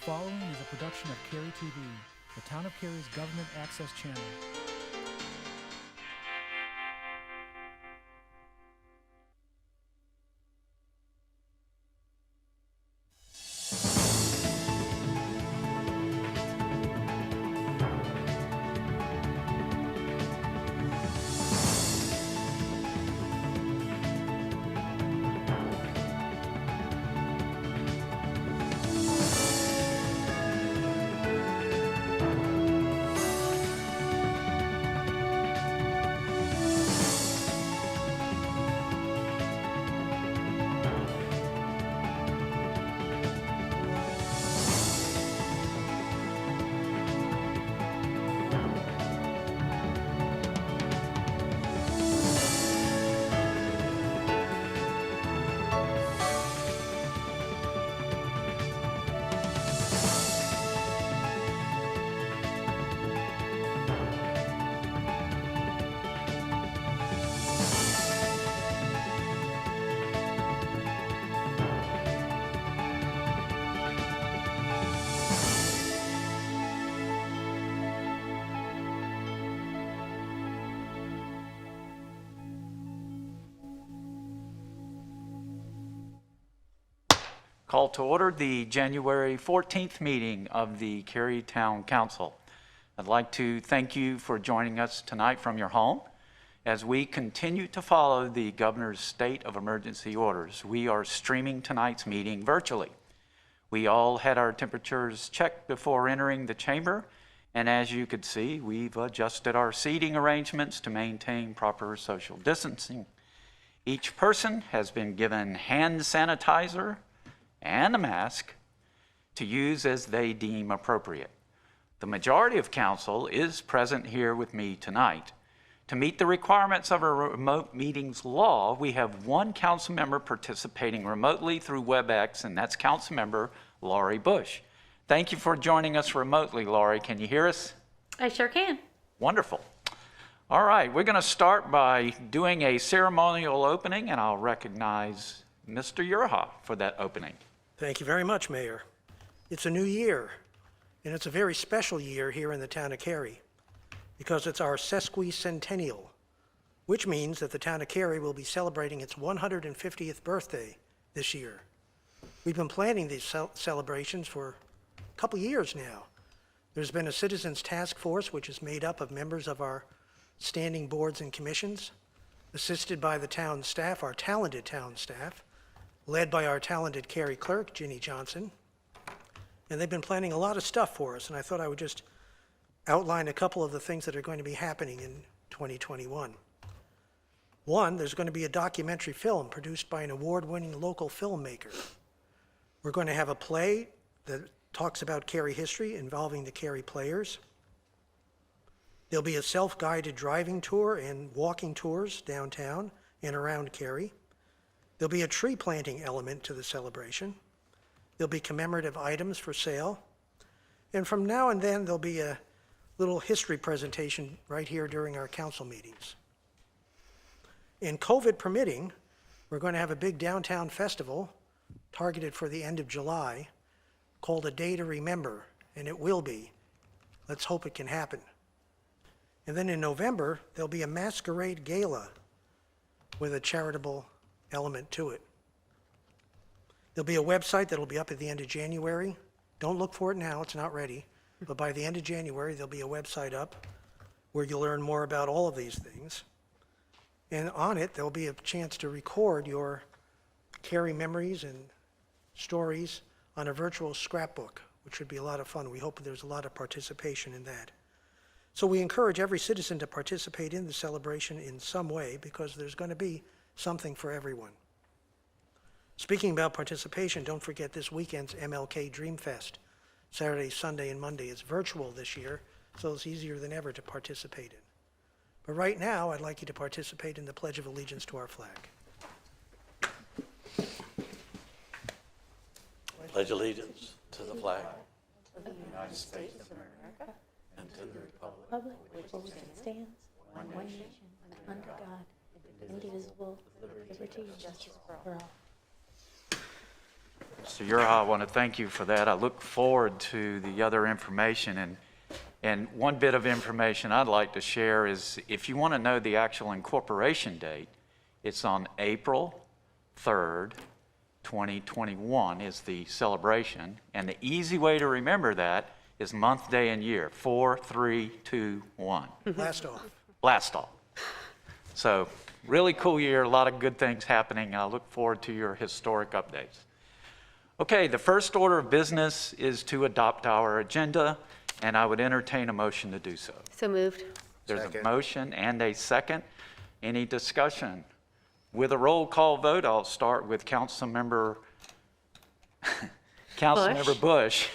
following is a production of Cary TV, the Town of Cary's government access channel. Call to order the January 14th meeting of the Cary Town Council. I'd like to thank you for joining us tonight from your home. As we continue to follow the governor's state of emergency orders, we are streaming tonight's meeting virtually. We all had our temperatures checked before entering the chamber, and as you could see, we've adjusted our seating arrangements to maintain proper social distancing. Each person has been given hand sanitizer and a mask to use as they deem appropriate. The majority of council is present here with me tonight. To meet the requirements of our remote meetings law, we have one council member participating remotely through WebEx, and that's council member Laurie Bush. Thank you for joining us remotely, Laurie. Can you hear us? I sure can. Wonderful. All right, we're going to start by doing a ceremonial opening, and I'll recognize Mr. Urha for that opening. Thank you very much, Mayor. It's a new year, and it's a very special year here in the town of Cary because it's our sesquicentennial, which means that the town of Cary will be celebrating its 150th birthday this year. We've been planning these celebrations for a couple years now. There's been a citizens task force, which is made up of members of our standing boards and commissions, assisted by the town staff, our talented town staff, led by our talented Cary clerk, Ginny Johnson. And they've been planning a lot of stuff for us, and I thought I would just outline a couple of the things that are going to be happening in 2021. One, there's going to be a documentary film produced by an award-winning local filmmaker. We're going to have a play that talks about Cary history involving the Cary players. There'll be a self-guided driving tour and walking tours downtown and around Cary. There'll be a tree planting element to the celebration. There'll be commemorative items for sale. And from now and then, there'll be a little history presentation right here during our council meetings. And COVID permitting, we're going to have a big downtown festival targeted for the end of July called A Day to Remember, and it will be. Let's hope it can happen. And then in November, there'll be a masquerade gala with a charitable element to it. There'll be a website that'll be up at the end of January. Don't look for it now, it's not ready. But by the end of January, there'll be a website up where you'll learn more about all of these things. And on it, there'll be a chance to record your Cary memories and stories on a virtual scrapbook, which should be a lot of fun. We hope there's a lot of participation in that. So we encourage every citizen to participate in the celebration in some way because there's going to be something for everyone. Speaking about participation, don't forget this weekend's MLK Dream Fest. Saturday, Sunday, and Monday is virtual this year, so it's easier than ever to participate in. But right now, I'd like you to participate in the Pledge of Allegiance to our flag. Pledge allegiance to the flag of the United States of America and to the republic For which it stands, one nation, under God, indivisible, with liberty and justice for all. Mr. Urha, I want to thank you for that. I look forward to the other information. And one bit of information I'd like to share is if you want to know the actual incorporation date, it's on April 3rd, 2021 is the celebration. And the easy way to remember that is month, day, and year, 4, 3, 2, 1. Blast off. Blast off. So really cool year, a lot of good things happening. I look forward to your historic updates. Okay, the first order of business is to adopt our agenda, and I would entertain a motion to do so. So moved. There's a Second. motion and a second. Any discussion? With a roll call vote, I'll start with Councilmember Bush.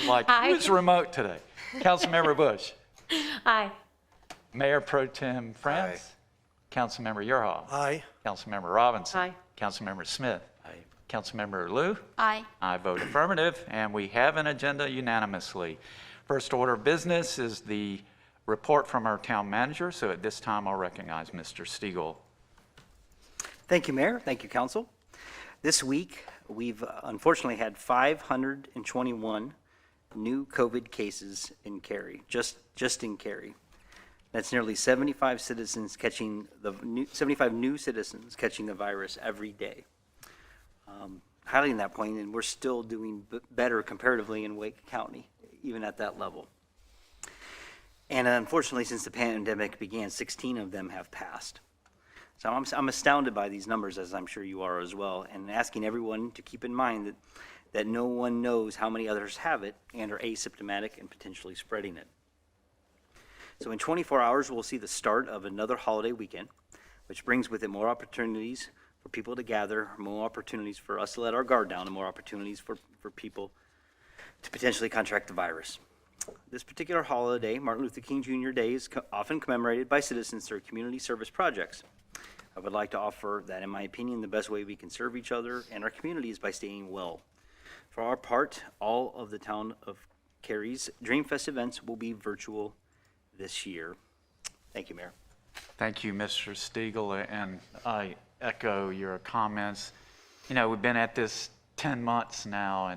Like, Aye. who's remote today? Councilmember Bush. Aye. Mayor Pro Tem France. Aye. Councilmember Urha. Aye. Councilmember Robinson. Aye. Councilmember Smith. Aye. Councilmember Liu. Aye. I vote affirmative, and we have an agenda unanimously. First order of business is the report from our town manager, so at this time I'll recognize Mr. Stiegel. Thank you, Mayor. Thank you, Council. This week, we've unfortunately had 521 new COVID cases in Cary, just in Cary. That's nearly 75 new citizens catching the virus every day. Highlighting that point, and we're still doing better comparatively in Wake County, even at that level. And unfortunately, since the pandemic began, 16 of them have passed. So I'm astounded by these numbers, as I'm sure you are as well, and asking everyone to keep in mind that no one knows how many others have it and are asymptomatic and potentially spreading it. So in 24 hours, we'll see the start of another holiday weekend, which brings with it more opportunities for people to gather, more opportunities for us to let our guard down, and more opportunities for people to potentially contract the virus. This particular holiday, Martin Luther King Jr. Day, is often commemorated by citizens through community service projects. I would like to offer that, in my opinion, the best way we can serve each other and our community is by staying well. For our part, all of the town of Cary's Dreamfest events will be virtual this year. Thank you, Mayor. Thank you, Mr. Stiegel, and I echo your comments. You know, we've been at this 10 months now,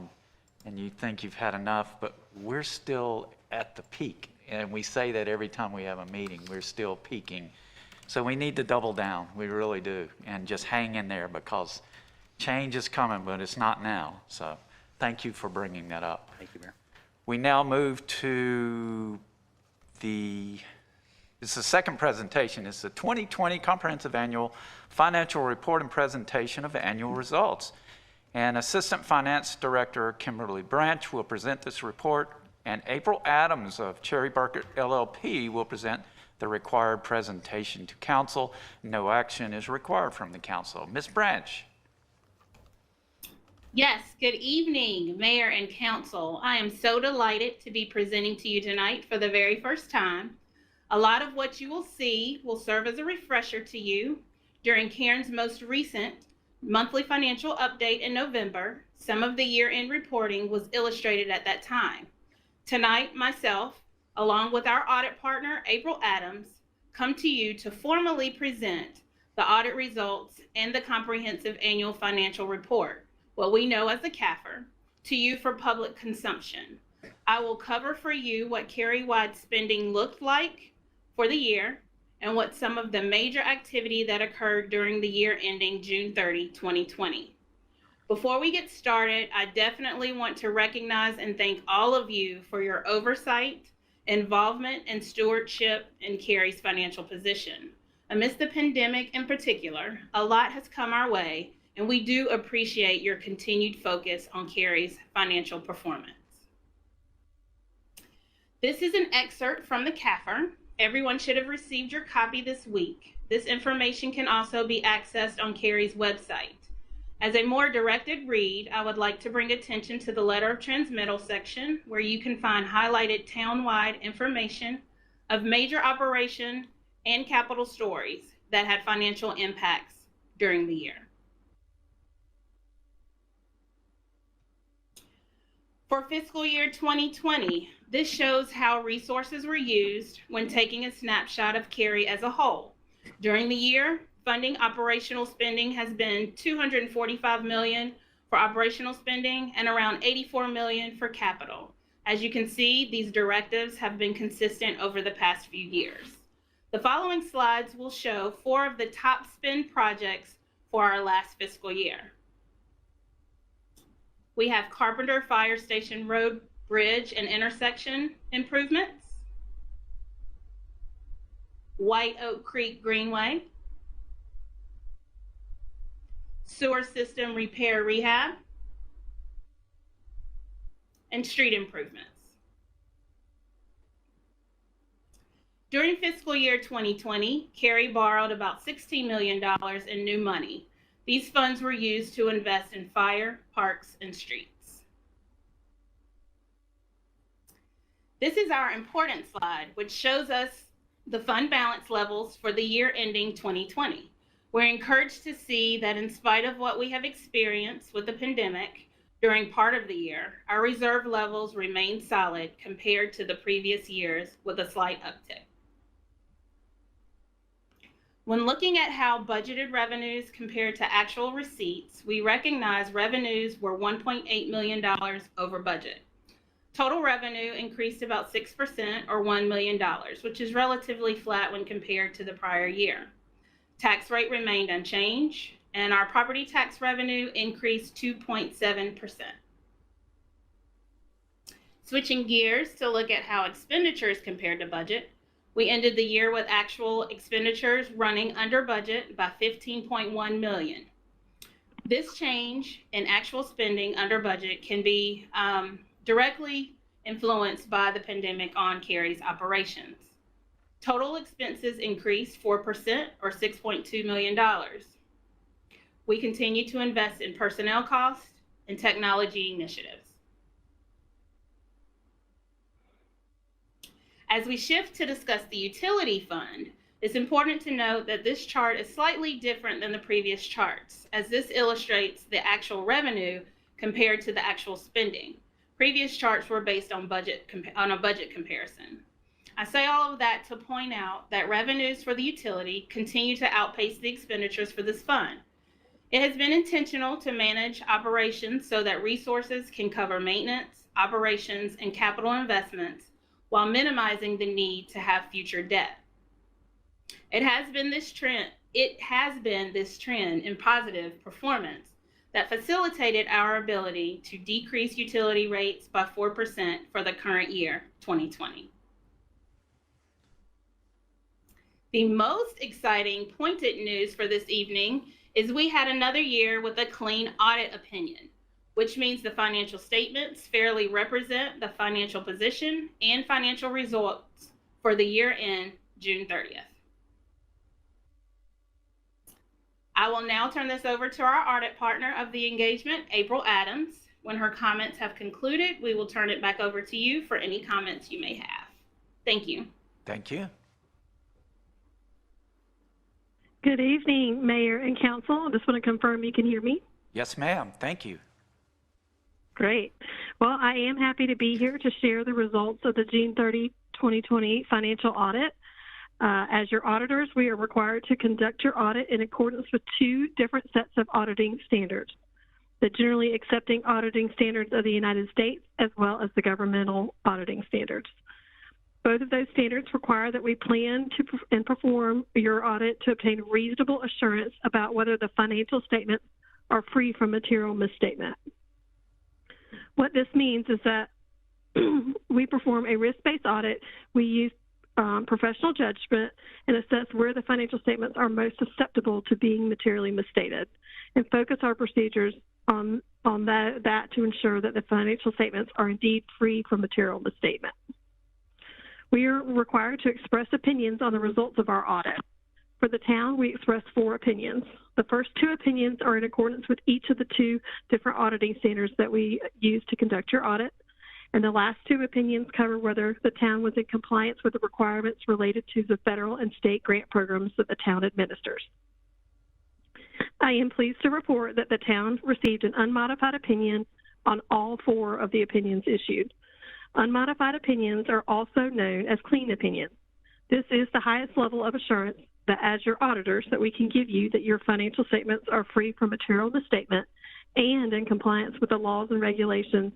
and you think you've had enough, but we're still at the peak. And we say that every time we have a meeting, we're still peaking. So we need to double down, we really do, and just hang in there because change is coming, but it's not now. So thank you for bringing that up. Thank you, Mayor. We now move to it's the second presentation. It's the 2020 Comprehensive Annual Financial Report and Presentation of Annual Results. And Assistant Finance Director Kimberly Branch will present this report, and April Adams of Cherry Barker LLP will present the required presentation to council. No action is required from the council. Ms. Branch. Yes, good evening, Mayor and Council. I am so delighted to be presenting to you tonight for the very first time. A lot of what you will see will serve as a refresher to you. During Karen's most recent monthly financial update in November, some of the year-end reporting was illustrated at that time. Tonight, myself, along with our audit partner, April Adams, come to you to formally present the audit results and the comprehensive annual financial report, what we know as the CAFR, to you for public consumption. I will cover for you what Cary-wide spending looked like for the year and what some of the major activity that occurred during the year ending June 30, 2020. Before we get started, I definitely want to recognize and thank all of you for your oversight, involvement, and stewardship in Cary's financial position. Amidst the pandemic in particular, a lot has come our way, and we do appreciate your continued focus on Cary's financial performance. This is an excerpt from the CAFR. Everyone should have received your copy this week. This information can also be accessed on Cary's website. As a more directed read, I would like to bring attention to the letter of transmittal section where you can find highlighted town-wide information of major operation and capital stories that had financial impacts during the year. For fiscal year 2020, this shows how resources were used when taking a snapshot of Cary as a whole. During the year, funding operational spending has been $245 million for operational spending and around $84 million for capital. As you can see, these directives have been consistent over the past few years. The following slides will show 4 of the top spend projects for our last fiscal year. We have Carpenter Fire Station Road Bridge and intersection improvements, White Oak Creek Greenway, sewer system repair rehab, and street improvements. During fiscal year 2020, Cary borrowed about $16 million in new money. These funds were used to invest in fire, parks, and streets. This is our important slide, which shows us the fund balance levels for the year ending 2020. We're encouraged to see that in spite of what we have experienced with the pandemic during part of the year, our reserve levels remain solid compared to the previous years with a slight uptick. When looking at how budgeted revenues compared to actual receipts, we recognize revenues were $1.8 million over budget. Total revenue increased about 6% or $1 million, which is relatively flat when compared to the prior year. Tax rate remained unchanged, and our property tax revenue increased 2.7%. Switching gears to look at how expenditures compared to budget, we ended the year with actual expenditures running under budget by $15.1 million. This change in actual spending under budget can be directly influenced by the pandemic on Cary's operations. Total expenses increased 4% or $6.2 million. We continue to invest in personnel costs and technology initiatives. As we shift to discuss the utility fund, it's important to note that this chart is slightly different than the previous charts, as this illustrates the actual revenue compared to the actual spending. Previous charts were based on a budget comparison. I say all of that to point out that revenues for the utility continue to outpace the expenditures for this fund. It has been intentional to manage operations so that resources can cover maintenance, operations, and capital investments while minimizing the need to have future debt. It has been this trend in positive performance that facilitated our ability to decrease utility rates by 4% for the current year, 2020. The most exciting pointed news for this evening is we had another year with a clean audit opinion, which means the financial statements fairly represent the financial position and financial results for the year end June 30th. I will now turn this over to our audit partner of the engagement, April Adams. When her comments have concluded, we will turn it back over to you for any comments you may have. Thank you. Thank you. Good evening, Mayor and Council. I just want to confirm you can hear me. Yes, ma'am. Thank you. Great. Well, I am happy to be here to share the results of the June 30, 2020 financial audit. As your auditors, we are required to conduct your audit in accordance with 2 different sets of auditing standards: the Generally Accepting Auditing Standards of the United States, as well as the Governmental Auditing Standards. Both of those standards require that we plan to and perform your audit to obtain reasonable assurance about whether the financial statements are free from material misstatement. What this means is that we perform a risk-based audit. We use professional judgment and assess where the financial statements are most susceptible to being materially misstated, and focus our procedures on that to ensure that the financial statements are indeed free from material misstatement. We are required to express opinions on the results of our audit. For the town, we express 4 opinions. The first 2 opinions are in accordance with each of the 2 different auditing standards that we use to conduct your audit. And the last 2 opinions cover whether the town was in compliance with the requirements related to the federal and state grant programs that the town administers. I am pleased to report that the town received an unmodified opinion on all 4 of the opinions issued. Unmodified opinions are also known as clean opinions. This is the highest level of assurance that as your auditors that we can give you that your financial statements are free from material misstatement and in compliance with the laws and regulations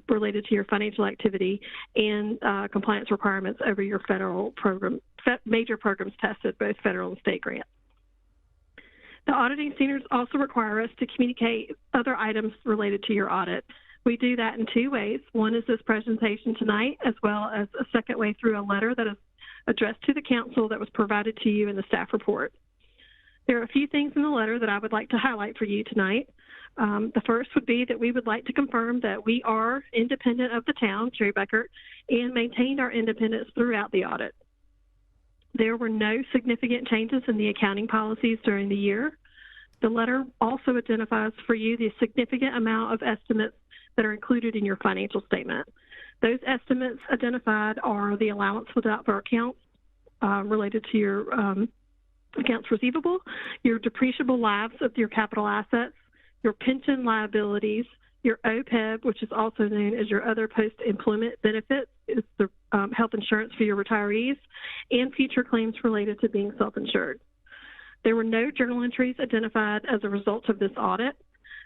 related to your financial activity and compliance requirements over your federal program, major programs tested, both federal and state grants. The auditing standards also require us to communicate other items related to your audit. We do that in two ways. One is this presentation tonight, as well as a second way through a letter that is addressed to the council that was provided to you in the staff report. There are a few things in the letter that I would like to highlight for you tonight. The first would be that we would like to confirm that we are independent of the town, Cary Beckert, and maintained our independence throughout the audit. There were no significant changes in the accounting policies during the year. The letter also identifies for you the significant amount of estimates that are included in your financial statement. Those estimates identified are the allowance without for accounts related to your accounts receivable, your depreciable lives of your capital assets, your pension liabilities, your OPEB, which is also known as your other post-employment benefits, is the health insurance for your retirees, and future claims related to being self-insured. There were no journal entries identified as a result of this audit.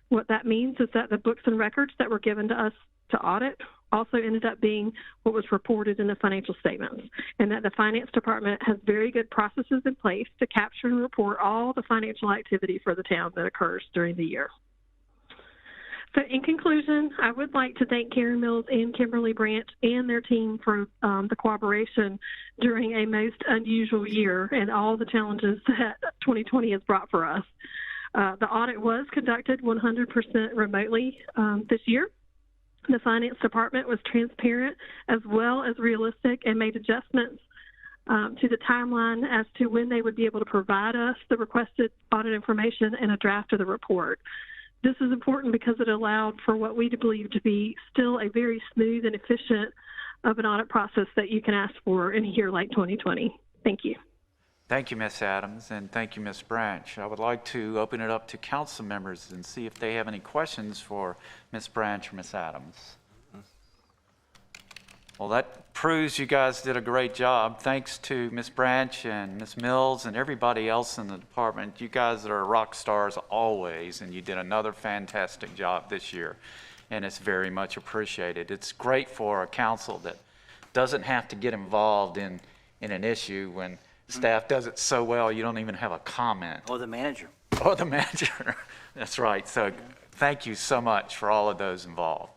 What that means is that the books and records that were given to us to audit also ended up being what was reported in the financial statements, and that the finance department has very good processes in place to capture and report all the financial activity for the town that occurs during the year. So in conclusion, I would like to thank Karen Mills and Kimberly Branch and their team for the cooperation during a most unusual year and all the challenges that 2020 has brought for us. The audit was conducted 100% remotely this year. The finance department was transparent as well as realistic and made adjustments to the timeline as to when they would be able to provide us the requested audit information and a draft of the report. This is important because it allowed for what we believe to be still a very smooth and efficient of an audit process that you can ask for in a year like 2020. Thank you. Thank you, Ms. Adams, and thank you, Ms. Branch. I would like to open it up to council members and see if they have any questions for Ms. Branch or Ms. Adams. Well, that proves you guys did a great job. Thanks to Ms. Branch and Ms. Mills and everybody else in the department. You guys are rock stars always, and you did another fantastic job this year, and it's very much appreciated. It's great for a council that doesn't have to get involved in an issue when staff does it so well you don't even have a comment. Or the manager. Or the manager. That's right. So thank you so much for all of those involved.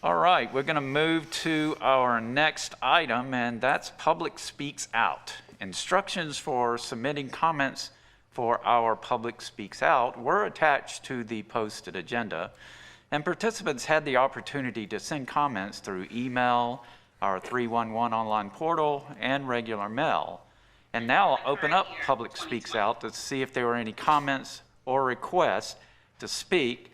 All right, we're going to move to our next item, and that's Public Speaks Out. Instructions for submitting comments for our Public Speaks Out were attached to the posted agenda, and participants had the opportunity to send comments through email, our 311 online portal, and regular mail. And now I'll open up Public Speaks Out to see if there were any comments or requests to speak.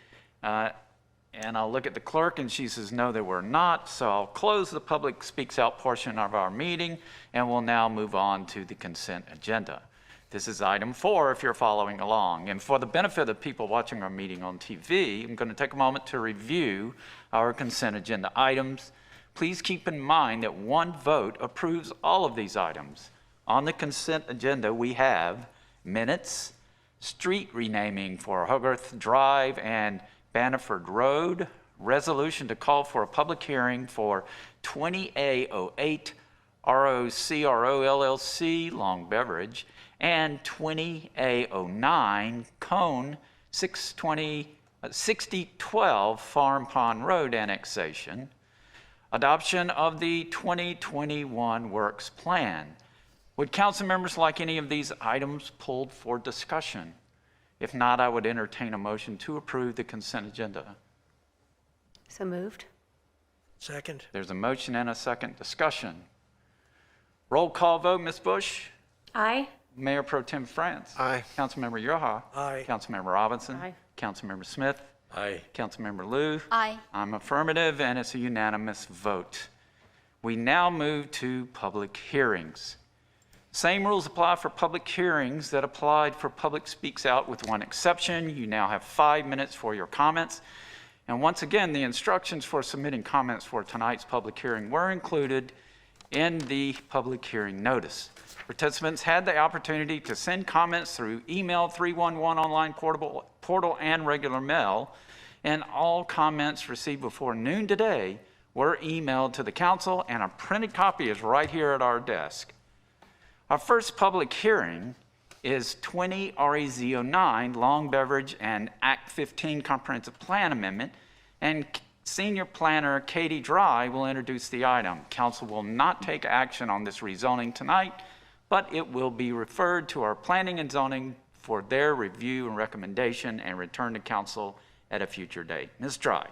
And I'll look at the clerk, and she says, no, there were not. So I'll close the Public Speaks Out portion of our meeting, and we'll now move on to the consent agenda. This is item 4 if you're following along. And for the benefit of people watching our meeting on TV, I'm going to take a moment to review our consent agenda items. Please keep in mind that one vote approves all of these items. On the consent agenda, we have minutes, street renaming for Hogarth Drive and Bannerford Road, resolution to call for a public hearing for 20A08 ROCRO LLC, Long Beverage, and 20A09 Cone 6012 Farm Pond Road annexation, adoption of the 2021 Works Plan. Would council members like any of these items pulled for discussion? If not, I would entertain a motion to approve the consent agenda. So moved. Second. There's a motion and a second. Discussion. Roll call vote, Ms. Bush. Aye. Mayor Pro Tem France. Aye. Councilmember Yoha. Aye. Councilmember Robinson. Aye. Councilmember Smith. Aye. Councilmember Lou. Aye. I'm affirmative, and it's a unanimous vote. We now move to public hearings. Same rules apply for public hearings that applied for Public Speaks Out with one exception. You now have 5 minutes for your comments. And once again, the instructions for submitting comments for tonight's public hearing were included in the public hearing notice. Participants had the opportunity to send comments through email, 311 online portal, and regular mail, and all comments received before noon today were emailed to the council, and a printed copy is right here at our desk. Our first public hearing is 20 REZ09, Long Beverage and Act 15 Comprehensive Plan Amendment, and Senior Planner Katie Dry will introduce the item. Council will not take action on this rezoning tonight, but it will be referred to our Planning and Zoning for their review and recommendation and return to council at a future date. Ms. Dry.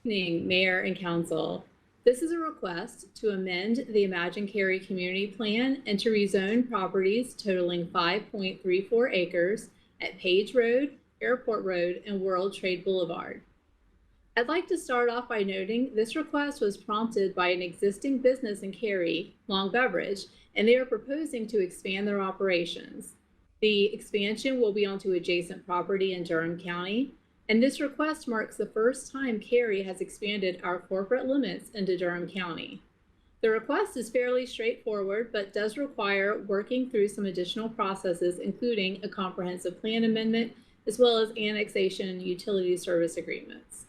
Good evening, Mayor and Council. This is a request to amend the Imagine Cary Community Plan and to rezone properties totaling 5.34 acres at Page Road, Airport Road, and World Trade Boulevard. I'd like to start off by noting this request was prompted by an existing business in Cary, Long Beverage, and they are proposing to expand their operations. The expansion will be onto adjacent property in Durham County, and this request marks the first time Cary has expanded our corporate limits into Durham County. The request is fairly straightforward, but does require working through some additional processes, including a comprehensive plan amendment, as well as annexation and utility service agreements.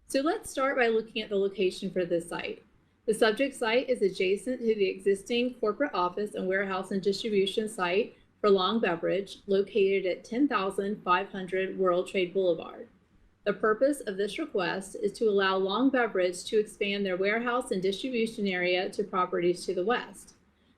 So let's start by looking at the location for this site. The subject site is adjacent to the existing corporate office and warehouse and distribution site for Long Beverage, located at 10,500 World Trade Boulevard. The purpose of this request is to allow Long Beverage to expand their warehouse and distribution area to properties to the west.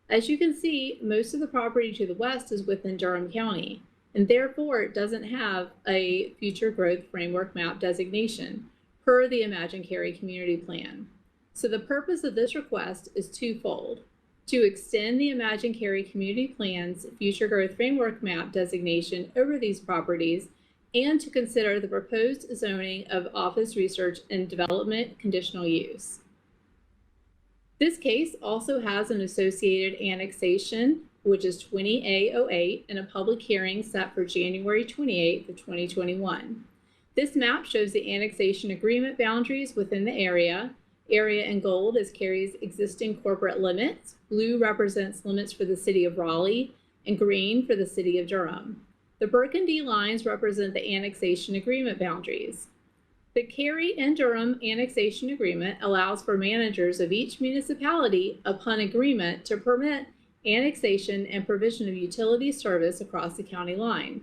As you can see, most of the property to the west is within Durham County, and therefore it doesn't have a future growth framework map designation per the Imagine Cary Community Plan. So the purpose of this request is twofold: to extend the Imagine Cary Community Plan's future growth framework map designation over these properties, and to consider the proposed zoning of office research and development conditional use. This case also has an associated annexation, which is 20A08, and a public hearing set for January 28th of 2021. This map shows the annexation agreement boundaries within the area. Area in gold is Cary's existing corporate limits, blue represents limits for the city of Raleigh, and green for the city of Durham. The burgundy lines represent the annexation agreement boundaries. The Cary and Durham annexation agreement allows for managers of each municipality, upon agreement, to permit annexation and provision of utility service across the county line.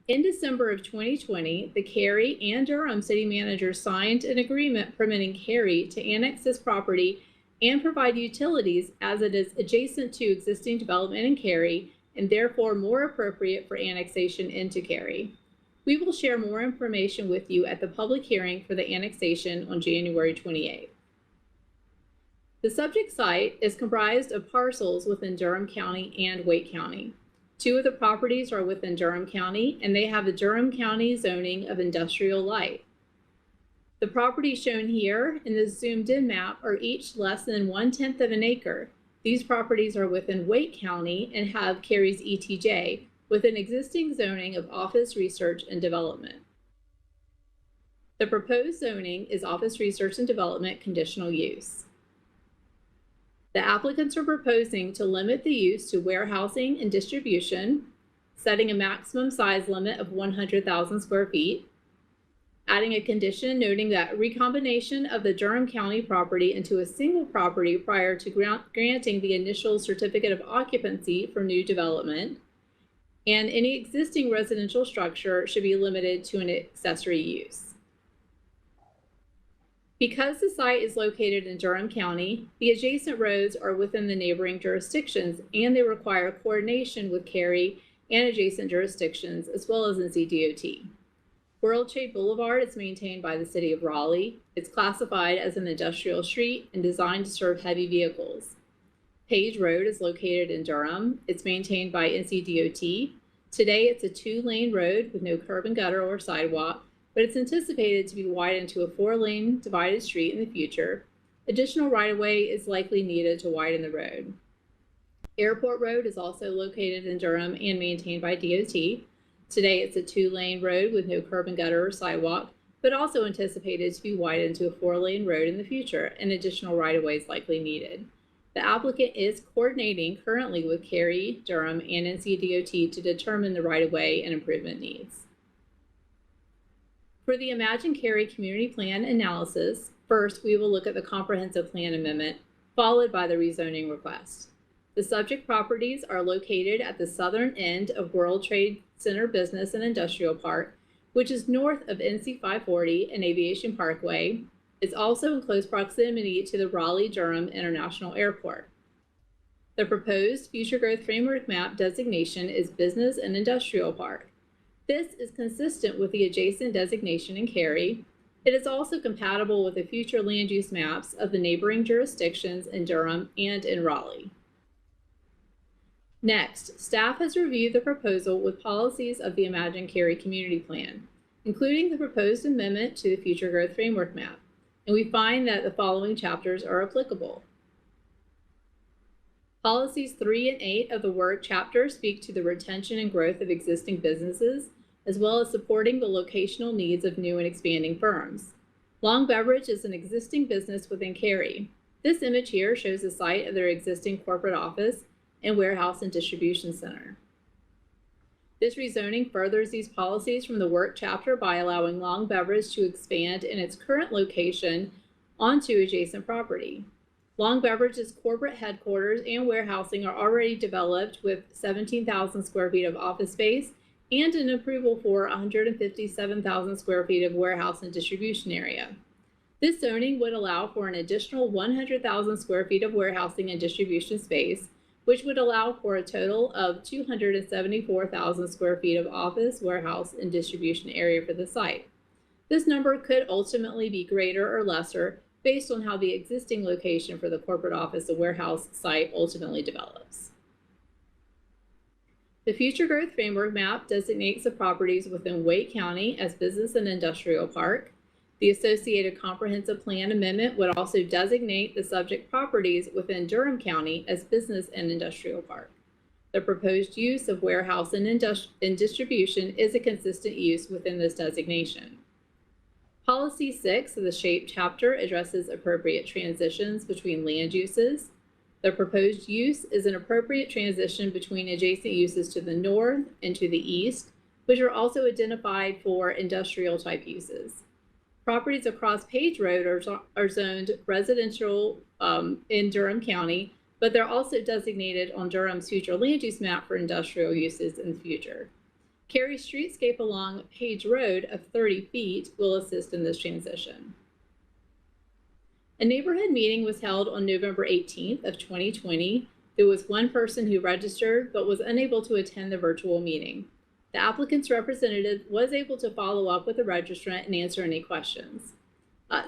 In December of 2020, the Cary and Durham city managers signed an agreement permitting Cary to annex this property and provide utilities as it is adjacent to existing development in Cary and therefore more appropriate for annexation into Cary. We will share more information with you at the public hearing for the annexation on January 28th. The subject site is comprised of parcels within Durham County and Wake County. Two of the properties are within Durham County, and they have a Durham County zoning of industrial light. The properties shown here in the zoomed in map are each less than 1/10 of an acre. These properties are within Wake County and have Cary's ETJ with an existing zoning of office research and development. The proposed zoning is office research and development conditional use. The applicants are proposing to limit the use to warehousing and distribution, setting a maximum size limit of 100,000 square feet, adding a condition noting that recombination of the Durham County property into a single property prior to granting the initial certificate of occupancy for new development, and any existing residential structure should be limited to an accessory use. Because the site is located in Durham County, the adjacent roads are within the neighboring jurisdictions, and they require coordination with Cary and adjacent jurisdictions, as well as NCDOT. World Trade Boulevard is maintained by the city of Raleigh. It's classified as an industrial street and designed to serve heavy vehicles. Page Road is located in Durham. It's maintained by NCDOT. Today, it's a 2-lane road with no curb and gutter or sidewalk, but it's anticipated to be widened to a 4-lane divided street in the future. Additional right-of-way is likely needed to widen the road. Airport Road is also located in Durham and maintained by DOT. Today, it's a 2-lane road with no curb and gutter or sidewalk, but also anticipated to be widened to a 4-lane road in the future, and additional right-of-way is likely needed. The applicant is coordinating currently with Cary, Durham, and NCDOT to determine the right-of-way and improvement needs. For the Imagine Cary Community Plan analysis, first we will look at the Comprehensive Plan Amendment, followed by the rezoning request. The subject properties are located at the southern end of World Trade Center Business and Industrial Park, which is north of NC 540 and Aviation Parkway. It's also in close proximity to the Raleigh-Durham International Airport. The proposed future growth framework map designation is Business and Industrial Park. This is consistent with the adjacent designation in Cary. It is also compatible with the future land use maps of the neighboring jurisdictions in Durham and in Raleigh. Next, staff has reviewed the proposal with policies of the Imagine Cary Community Plan, including the proposed amendment to the Future Growth Framework Map, and we find that the following chapters are applicable. Policies 3 and 8 of the work chapter speak to the retention and growth of existing businesses, as well as supporting the locational needs of new and expanding firms. Long Beverage is an existing business within Cary. This image here shows the site of their existing corporate office and warehouse and distribution center. This rezoning furthers these policies from the work chapter by allowing Long Beverage to expand in its current location onto adjacent property. Long Beverage's corporate headquarters and warehousing are already developed with 17,000 square feet of office space and an approval for 157,000 square feet of warehouse and distribution area. This zoning would allow for an additional 100,000 square feet of warehousing and distribution space, which would allow for a total of 274,000 square feet of office, warehouse, and distribution area for the site. This number could ultimately be greater or lesser based on how the existing location for the corporate office and warehouse site ultimately develops. The Future Growth Framework Map designates the properties within Wake County as Business and Industrial Park. The associated Comprehensive Plan Amendment would also designate the subject properties within Durham County as Business and Industrial Park. The proposed use of warehouse and distribution is a consistent use within this designation. Policy 6 of the SHAPE chapter addresses appropriate transitions between land uses. The proposed use is an appropriate transition between adjacent uses to the north and to the east, which are also identified for industrial type uses. Properties across Page Road are zoned residential in Durham County, but they're also designated on Durham's future land use map for industrial uses in the future. Cary's streetscape along Page Road of 30 feet will assist in this transition. A neighborhood meeting was held on November 18th of 2020. There was one person who registered but was unable to attend the virtual meeting. The applicant's representative was able to follow up with the registrant and answer any questions.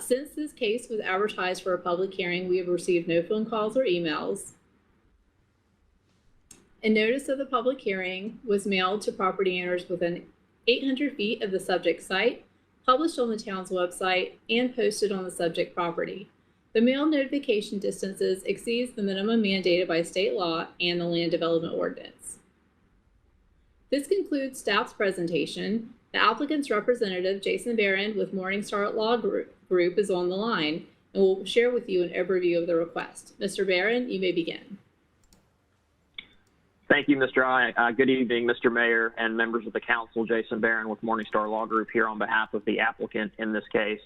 Since this case was advertised for a public hearing, we have received no phone calls or emails. A notice of the public hearing was mailed to property owners within 800 feet of the subject site, published on the town's website, and posted on the subject property. The mail notification distances exceeds the minimum mandated by state law and the land development ordinance. This concludes staff's presentation. The applicant's representative, Jason Barron with Morningstar Law Group, is on the line and will share with you an overview of the request. Mr. Barron, you may begin. Thank you, Mr. I. Good evening, Mr. Mayor and members of the council. Jason Barron with Morningstar Law Group here on behalf of the applicant in this case.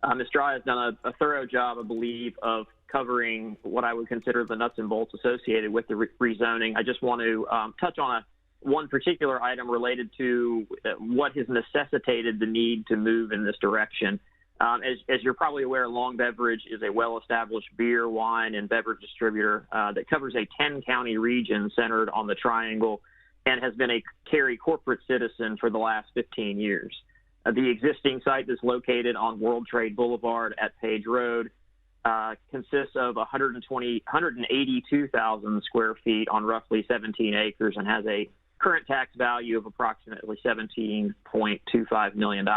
Mr. I has done a thorough job, I believe, of covering what I would consider the nuts and bolts associated with the rezoning. I just want to touch on one particular item related to what has necessitated the need to move in this direction. As you're probably aware, Long Beverage is a well-established beer, wine, and beverage distributor that covers a 10-county region centered on the Triangle and has been a Cary corporate citizen for the last 15 years. The existing site is located on World Trade Boulevard at Page Road, consists of 182,000 square feet on roughly 17 acres and has a current tax value of approximately $17.25 million.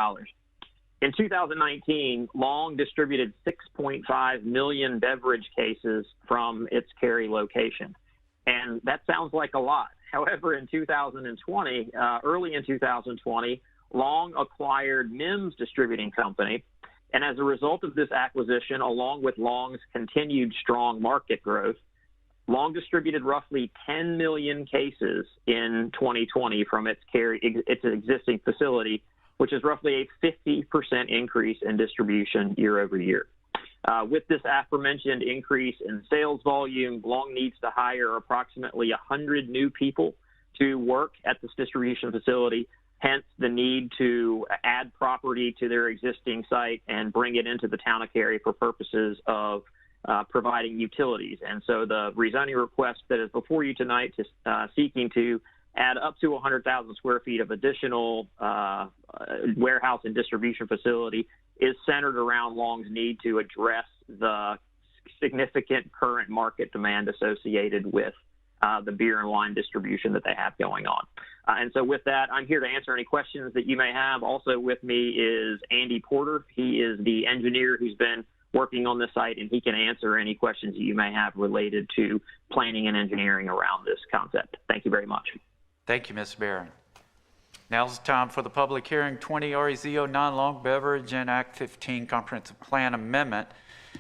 In 2019, Long distributed 6.5 million beverage cases from its Cary location. And that sounds like a lot. However, in 2020, early in 2020, Long acquired Mims Distributing Company. And as a result of this acquisition, along with Long's continued strong market growth, Long distributed roughly 10 million cases in 2020 from its existing facility, which is roughly a 50% increase in distribution year over year. With this aforementioned increase in sales volume, Long needs to hire approximately 100 new people to work at this distribution facility, hence the need to add property to their existing site and bring it into the town of Cary for purposes of providing utilities. And so the rezoning request that is before you tonight is seeking to add up to 100,000 square feet of additional warehouse and distribution facility is centered around Long's need to address the significant current market demand associated with the beer and wine distribution that they have going on. And so with that, I'm here to answer any questions that you may have. Also with me is Andy Porter. He is the engineer who's been working on the site, and he can answer any questions that you may have related to planning and engineering around this concept. Thank you very much. Thank you, Mr. Barron. Now's the time for the public hearing, 20 REZO non-long beverage and Act 15 comprehensive plan amendment.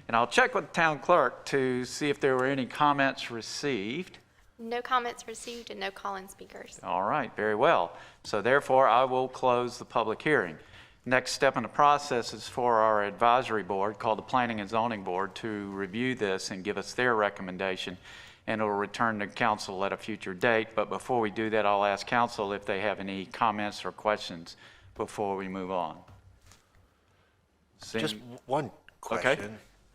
And I'll check with the town clerk to see if there were any comments received. No comments received and no call-in speakers. All right, very well. So therefore, I will close the public hearing. Next step in the process is for our advisory board, called the Planning and Zoning Board, to review this and give us their recommendation, and it will return to council at a future date. But before we do that, I'll ask council if they have any comments or questions before we move on. Just one question. Okay.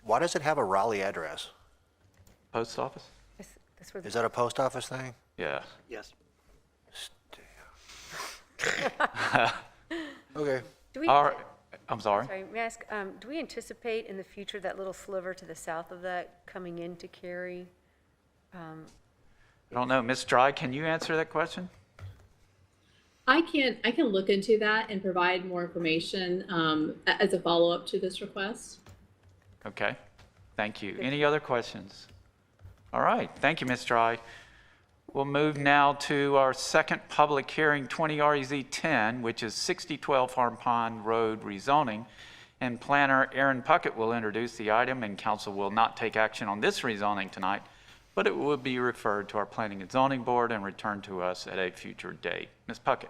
Why does it have a Raleigh address? Post office? Is that a post office thing? Yeah. Yes. Okay. Do we, All right. I'm sorry. sorry, may I ask, do we anticipate in the future that little sliver to the south of that coming into Cary? I don't know. Ms. Dry, can you answer that question? I can look into that and provide more information as a follow-up to this request. Okay. Thank you. Any other questions? All right. Thank you, Ms. Dry. We'll move now to our second public hearing, 20 REZ 10, which is 6012 Farm Pond Road rezoning. And planner Aaron Puckett will introduce the item, and council will not take action on this rezoning tonight, but it will be referred to our Planning and Zoning Board and returned to us at a future date. Ms. Puckett.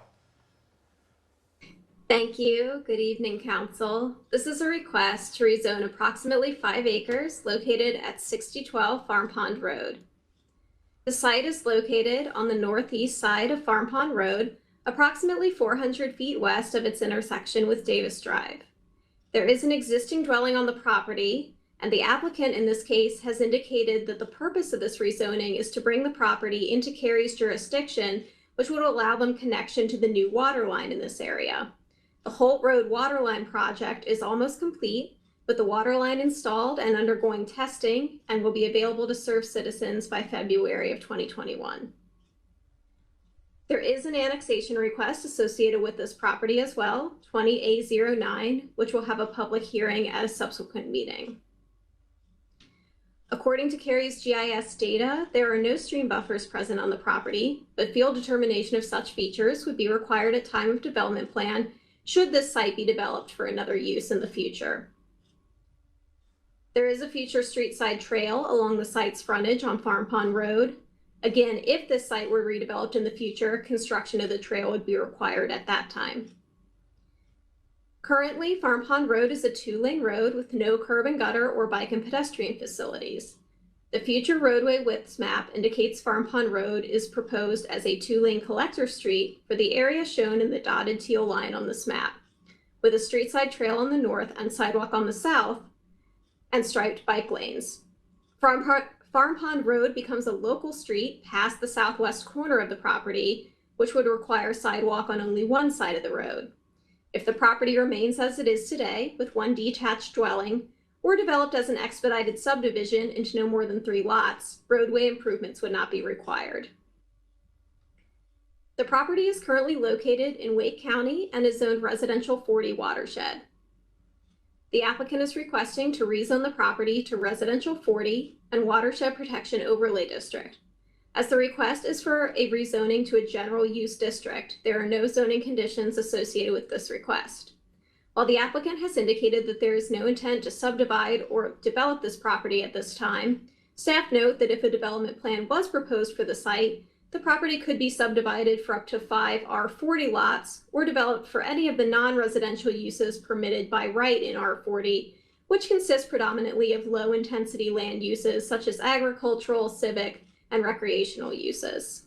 Thank you. Good evening, Council. This is a request to rezone approximately 5 acres located at 6012 Farm Pond Road. The site is located on the northeast side of Farm Pond Road, approximately 400 feet west of its intersection with Davis Drive. There is an existing dwelling on the property, and the applicant in this case has indicated that the purpose of this rezoning is to bring the property into Cary's jurisdiction, which would allow them connection to the new water line in this area. The Holt Road water line project is almost complete, with the water line installed and undergoing testing, and will be available to serve citizens by February of 2021. There is an annexation request associated with this property as well, 20A09, which will have a public hearing at a subsequent meeting. According to Cary's GIS data, there are no stream buffers present on the property, but field determination of such features would be required at time of development plan should this site be developed for another use in the future. There is a future street side trail along the site's frontage on Farm Pond Road. Again, if this site were redeveloped in the future, construction of the trail would be required at that time. Currently, Farm Pond Road is a 2-lane road with no curb and gutter or bike and pedestrian facilities. The future roadway widths map indicates Farm Pond Road is proposed as a 2-lane collector street for the area shown in the dotted teal line on this map, with a street side trail on the north and sidewalk on the south, and striped bike lanes. Farm Pond Road becomes a local street past the southwest corner of the property, which would require sidewalk on only one side of the road. If the property remains as it is today, with one detached dwelling, or developed as an expedited subdivision into no more than 3 lots, roadway improvements would not be required. The property is currently located in Wake County and is zoned residential 40 watershed. The applicant is requesting to rezone the property to residential 40 and watershed protection overlay district. As the request is for a rezoning to a general use district, there are no zoning conditions associated with this request. While the applicant has indicated that there is no intent to subdivide or develop this property at this time, staff note that if a development plan was proposed for the site, the property could be subdivided for up to 5 R40 lots or developed for any of the non-residential uses permitted by right in R40, which consists predominantly of low-intensity land uses such as agricultural, civic, and recreational uses.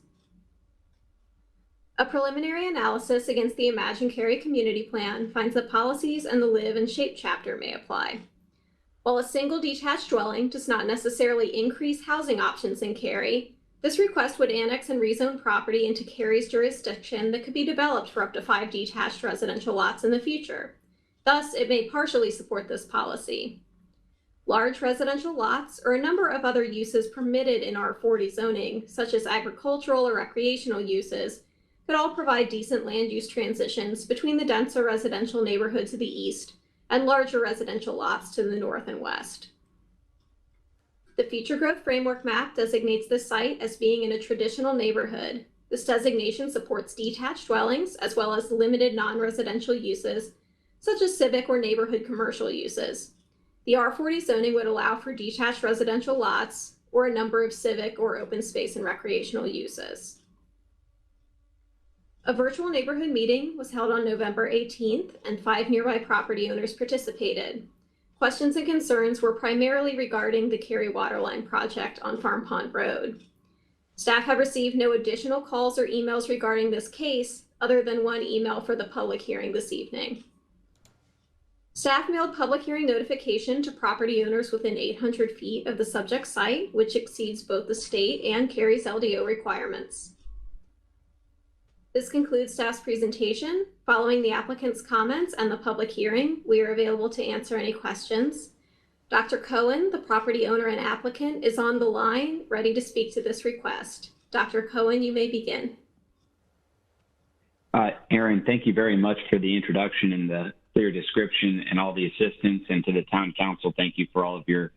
A preliminary analysis against the Imagine Cary Community Plan finds that policies and the Live and Shape chapter may apply. While a single detached dwelling does not necessarily increase housing options in Cary, this request would annex and rezone property into Cary's jurisdiction that could be developed for up to 5 detached residential lots in the future. Thus, it may partially support this policy. Large residential lots or a number of other uses permitted in R40 zoning, such as agricultural or recreational uses, could all provide decent land use transitions between the denser residential neighborhoods to the east and larger residential lots to the north and west. The Future Growth Framework map designates this site as being in a traditional neighborhood. This designation supports detached dwellings as well as limited non-residential uses, such as civic or neighborhood commercial uses. The R40 zoning would allow for detached residential lots or a number of civic or open space and recreational uses. A virtual neighborhood meeting was held on November 18th, and 5 nearby property owners participated. Questions and concerns were primarily regarding the Cary Waterline project on Farm Pond Road. Staff have received no additional calls or emails regarding this case, other than one email for the public hearing this evening. Staff mailed public hearing notification to property owners within 800 feet of the subject site, which exceeds both the state and Cary's LDO requirements. This concludes staff's presentation. Following the applicant's comments and the public hearing, we are available to answer any questions. Dr. Cohen, the property owner and applicant, is on the line, ready to speak to this request. Dr. Cohen, you may begin. Erin, thank you very much for the introduction and the clear description and all the assistance. And to the town council, thank you for all of your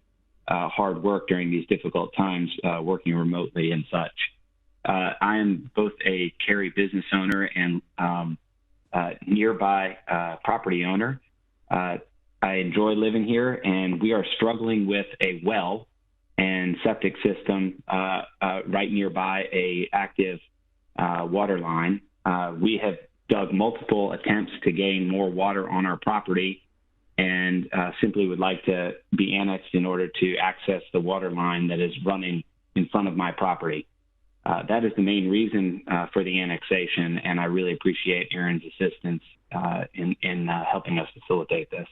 hard work during these difficult times, working remotely and such. I am both a Cary business owner and nearby property owner. I enjoy living here, and we are struggling with a well and septic system right nearby a active water line. We have dug multiple attempts to gain more water on our property and simply would like to be annexed in order to access the water line that is running in front of my property. That is the main reason for the annexation, and I really appreciate Erin's assistance in helping us facilitate this.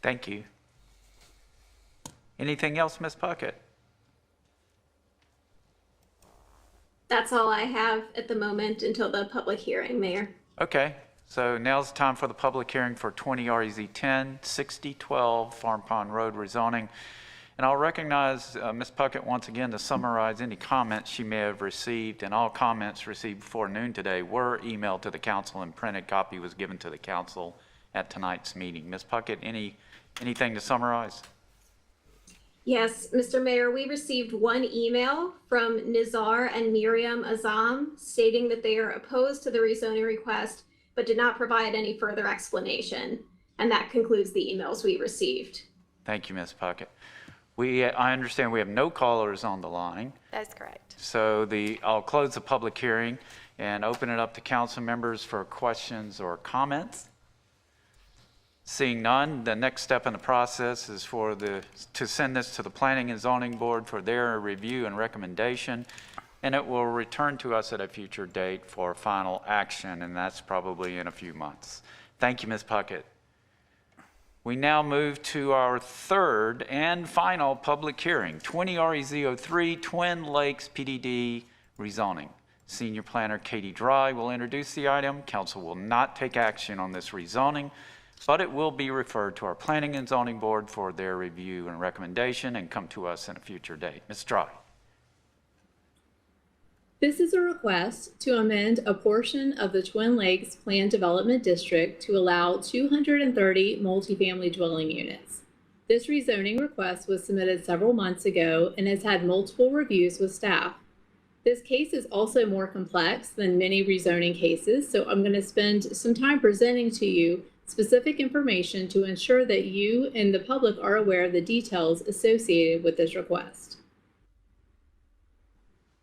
Thank you. Anything else, Ms. Puckett? That's all I have at the moment until the public hearing, Mayor. Okay, so now's the time for the public hearing for 20 REZ 10, 6012 Farm Pond Road rezoning. And I'll recognize Ms. Puckett once again to summarize any comments she may have received, and all comments received before noon today were emailed to the council and printed copy was given to the council at tonight's meeting. Ms. Puckett, anything to summarize? Yes, Mr. Mayor, we received one email from Nizar and Miriam Azam stating that they are opposed to the rezoning request, but did not provide any further explanation. And that concludes the emails we received. Thank you, Ms. Puckett. I understand we have no callers on the line. That's correct. So I'll close the public hearing and open it up to council members for questions or comments. Seeing none, the next step in the process is to send this to the Planning and Zoning Board for their review and recommendation, and it will return to us at a future date for final action, and that's probably in a few months. Thank you, Ms. Puckett. We now move to our third and final public hearing, 20 REZ03 Twin Lakes PDD rezoning. Senior Planner Katie Dry will introduce the item. Council will not take action on this rezoning, but it will be referred to our Planning and Zoning Board for their review and recommendation and come to us in a future date. Ms. Dry. This is a request to amend a portion of the Twin Lakes Planned Development District to allow 230 multifamily dwelling units. This rezoning request was submitted several months ago and has had multiple reviews with staff. This case is also more complex than many rezoning cases, so I'm going to spend some time presenting to you specific information to ensure that you and the public are aware of the details associated with this request.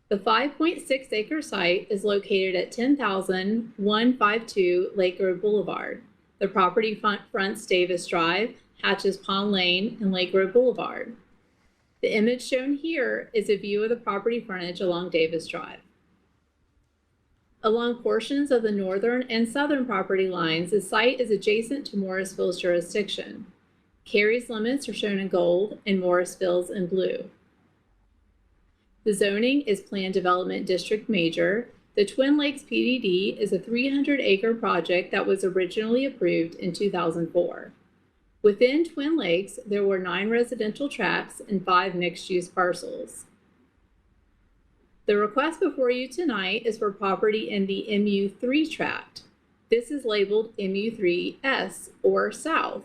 The 5.6 acre site is located at 10,152 Lake Road Boulevard. The property fronts Davis Drive, Hatches Pond Lane, and Lake Road Boulevard. The image shown here is a view of the property frontage along Davis Drive. Along portions of the northern and southern property lines, the site is adjacent to Morrisville's jurisdiction. Cary's limits are shown in gold and Morrisville's in blue. The zoning is Planned Development District Major. The Twin Lakes PDD is a 300-acre project that was originally approved in 2004. Within Twin Lakes, there were 9 residential tracts and 5 mixed-use parcels. The request before you tonight is for property in the MU3 tract. This is labeled MU3S, or South.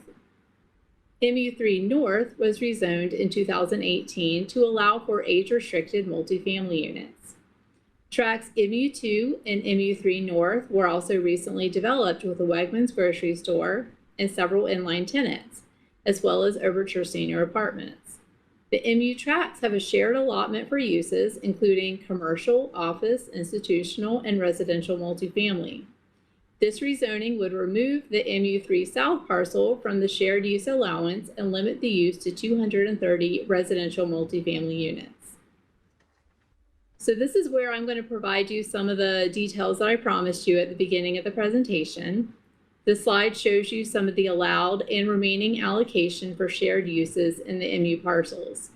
MU3 North was rezoned in 2018 to allow for age-restricted multifamily units. Tracts MU2 and MU3 North were also recently developed with a Wegmans grocery store and several inline tenants, as well as Overture Senior Apartments. The MU tracts have a shared allotment for uses, including commercial, office, institutional, and residential multifamily. This rezoning would remove the MU3 South parcel from the shared use allowance and limit the use to 230 residential multifamily units. So this is where I'm going to provide you some of the details that I promised you at the beginning of the presentation. This slide shows you some of the allowed and remaining allocation for shared uses in the MU parcels.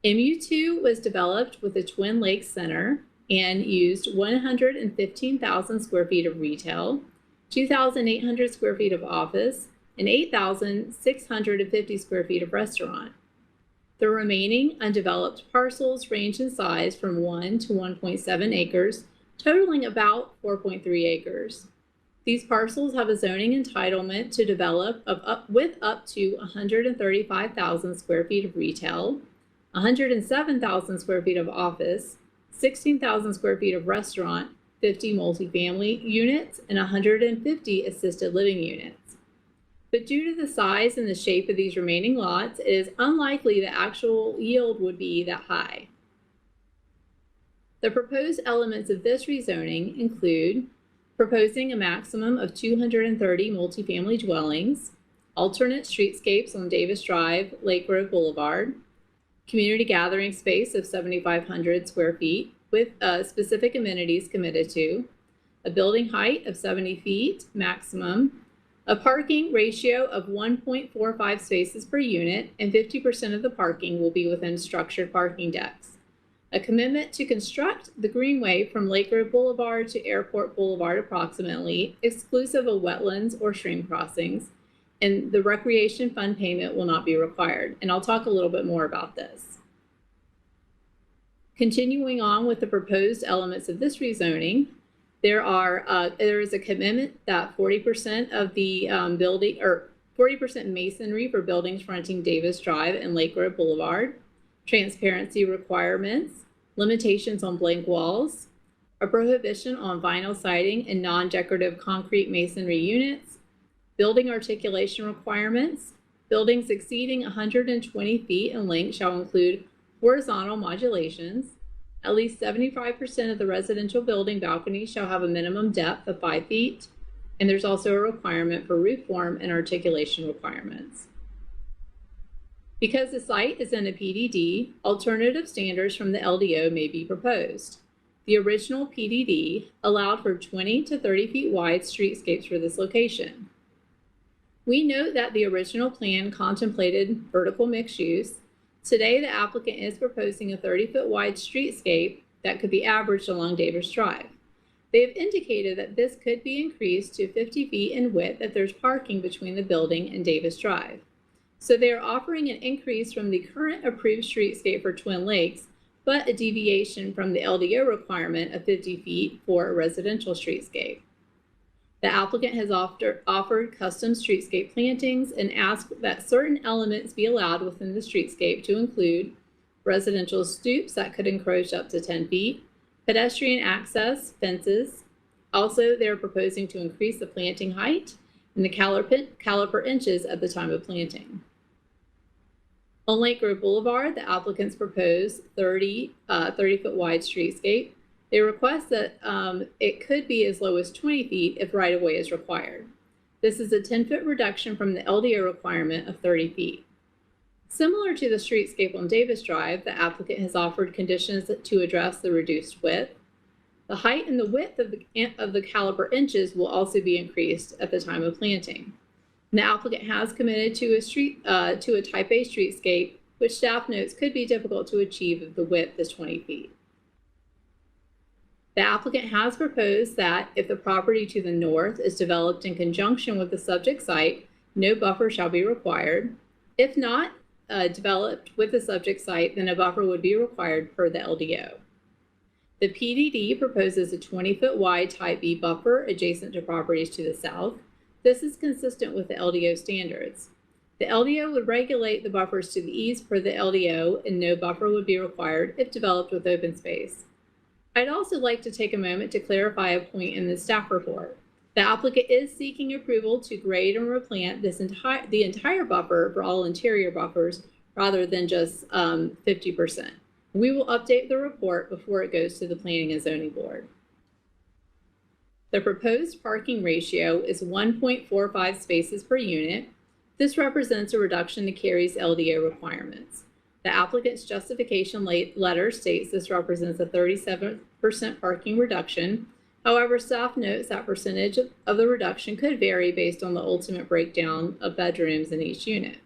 MU2 was developed with a Twin Lakes Center and used 115,000 square feet of retail, 2,800 square feet of office, and 8,650 square feet of restaurant. The remaining undeveloped parcels range in size from 1 to 1.7 acres, totaling about 4.3 acres. These parcels have a zoning entitlement to develop with up to 135,000 square feet of retail, 107,000 square feet of office, 16,000 square feet of restaurant, 50 multifamily units, and 150 assisted living units. But due to the size and the shape of these remaining lots, it is unlikely the actual yield would be that high. The proposed elements of this rezoning include proposing a maximum of 230 multifamily dwellings, alternate streetscapes on Davis Drive, Lake Road Boulevard, community gathering space of 7,500 square feet with specific amenities committed to, a building height of 70 feet maximum, a parking ratio of 1.45 spaces per unit, and 50% of the parking will be within structured parking decks. A commitment to construct the greenway from Lake Road Boulevard to Airport Boulevard approximately, exclusive of wetlands or stream crossings, and the recreation fund payment will not be required. And I'll talk a little bit more about this. Continuing on with the proposed elements of this rezoning, there is a commitment that 40% of the building, or 40% masonry for buildings fronting Davis Drive and Lake Road Boulevard, transparency requirements, limitations on blank walls, a prohibition on vinyl siding and non-decorative concrete masonry units, building articulation requirements. Buildings exceeding 120 feet in length shall include horizontal modulations. At least 75% of the residential building balconies shall have a minimum depth of 5 feet, and there's also a requirement for roof form and articulation requirements. Because the site is in a PDD, alternative standards from the LDO may be proposed. The original PDD allowed for 20 to 30 feet wide streetscapes for this location. We note that the original plan contemplated vertical mixed use. Today, the applicant is proposing a 30-foot wide streetscape that could be averaged along Davis Drive. They have indicated that this could be increased to 50 feet in width if there's parking between the building and Davis Drive. So they are offering an increase from the current approved streetscape for Twin Lakes, but a deviation from the LDO requirement of 50 feet for a residential streetscape. The applicant has offered custom streetscape plantings and asked that certain elements be allowed within the streetscape to include residential stoops that could encroach up to 10 feet, pedestrian access, fences. Also, they're proposing to increase the planting height and the caliper inches at the time of planting. On Lake Grove Boulevard, the applicants propose 30-foot wide streetscape. They request that it could be as low as 20 feet if right-of-way is required. This is a 10-foot reduction from the LDO requirement of 30 feet. Similar to the streetscape on Davis Drive, the applicant has offered conditions to address the reduced width. The height and the width of the caliper inches will also be increased at the time of planting. And the applicant has committed to a Type A streetscape, which staff notes could be difficult to achieve if the width is 20 feet. The applicant has proposed that if the property to the north is developed in conjunction with the subject site, no buffer shall be required. If not developed with the subject site, then a buffer would be required per the LDO. The PDD proposes a 20-foot wide Type B buffer adjacent to properties to the south. This is consistent with the LDO standards. The LDO would regulate the buffers to the east per the LDO, and no buffer would be required if developed with open space. I'd also like to take a moment to clarify a point in the staff report. The applicant is seeking approval to grade and replant the entire buffer for all interior buffers rather than just 50%. We will update the report before it goes to the Planning and Zoning Board. The proposed parking ratio is 1.45 spaces per unit. This represents a reduction to Cary's LDO requirements. The applicant's justification letter states this represents a 37% parking reduction. However, staff notes that percentage of the reduction could vary based on the ultimate breakdown of bedrooms in each unit.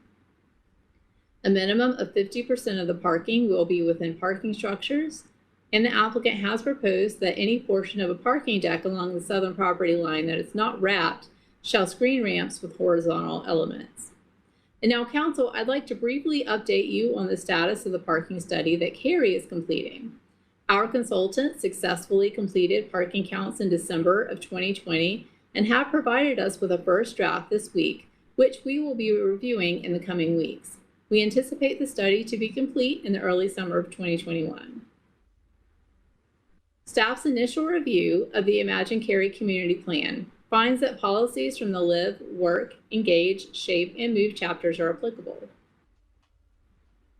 A minimum of 50% of the parking will be within parking structures, and the applicant has proposed that any portion of a parking deck along the southern property line that is not wrapped shall screen ramps with horizontal elements. And now, Council, I'd like to briefly update you on the status of the parking study that Cary is completing. Our consultant successfully completed parking counts in December of 2020 and have provided us with a first draft this week, which we will be reviewing in the coming weeks. We anticipate the study to be complete in the early summer of 2021. Staff's initial review of the Imagine Cary Community Plan finds that policies from the Live, Work, Engage, Shape, and Move chapters are applicable.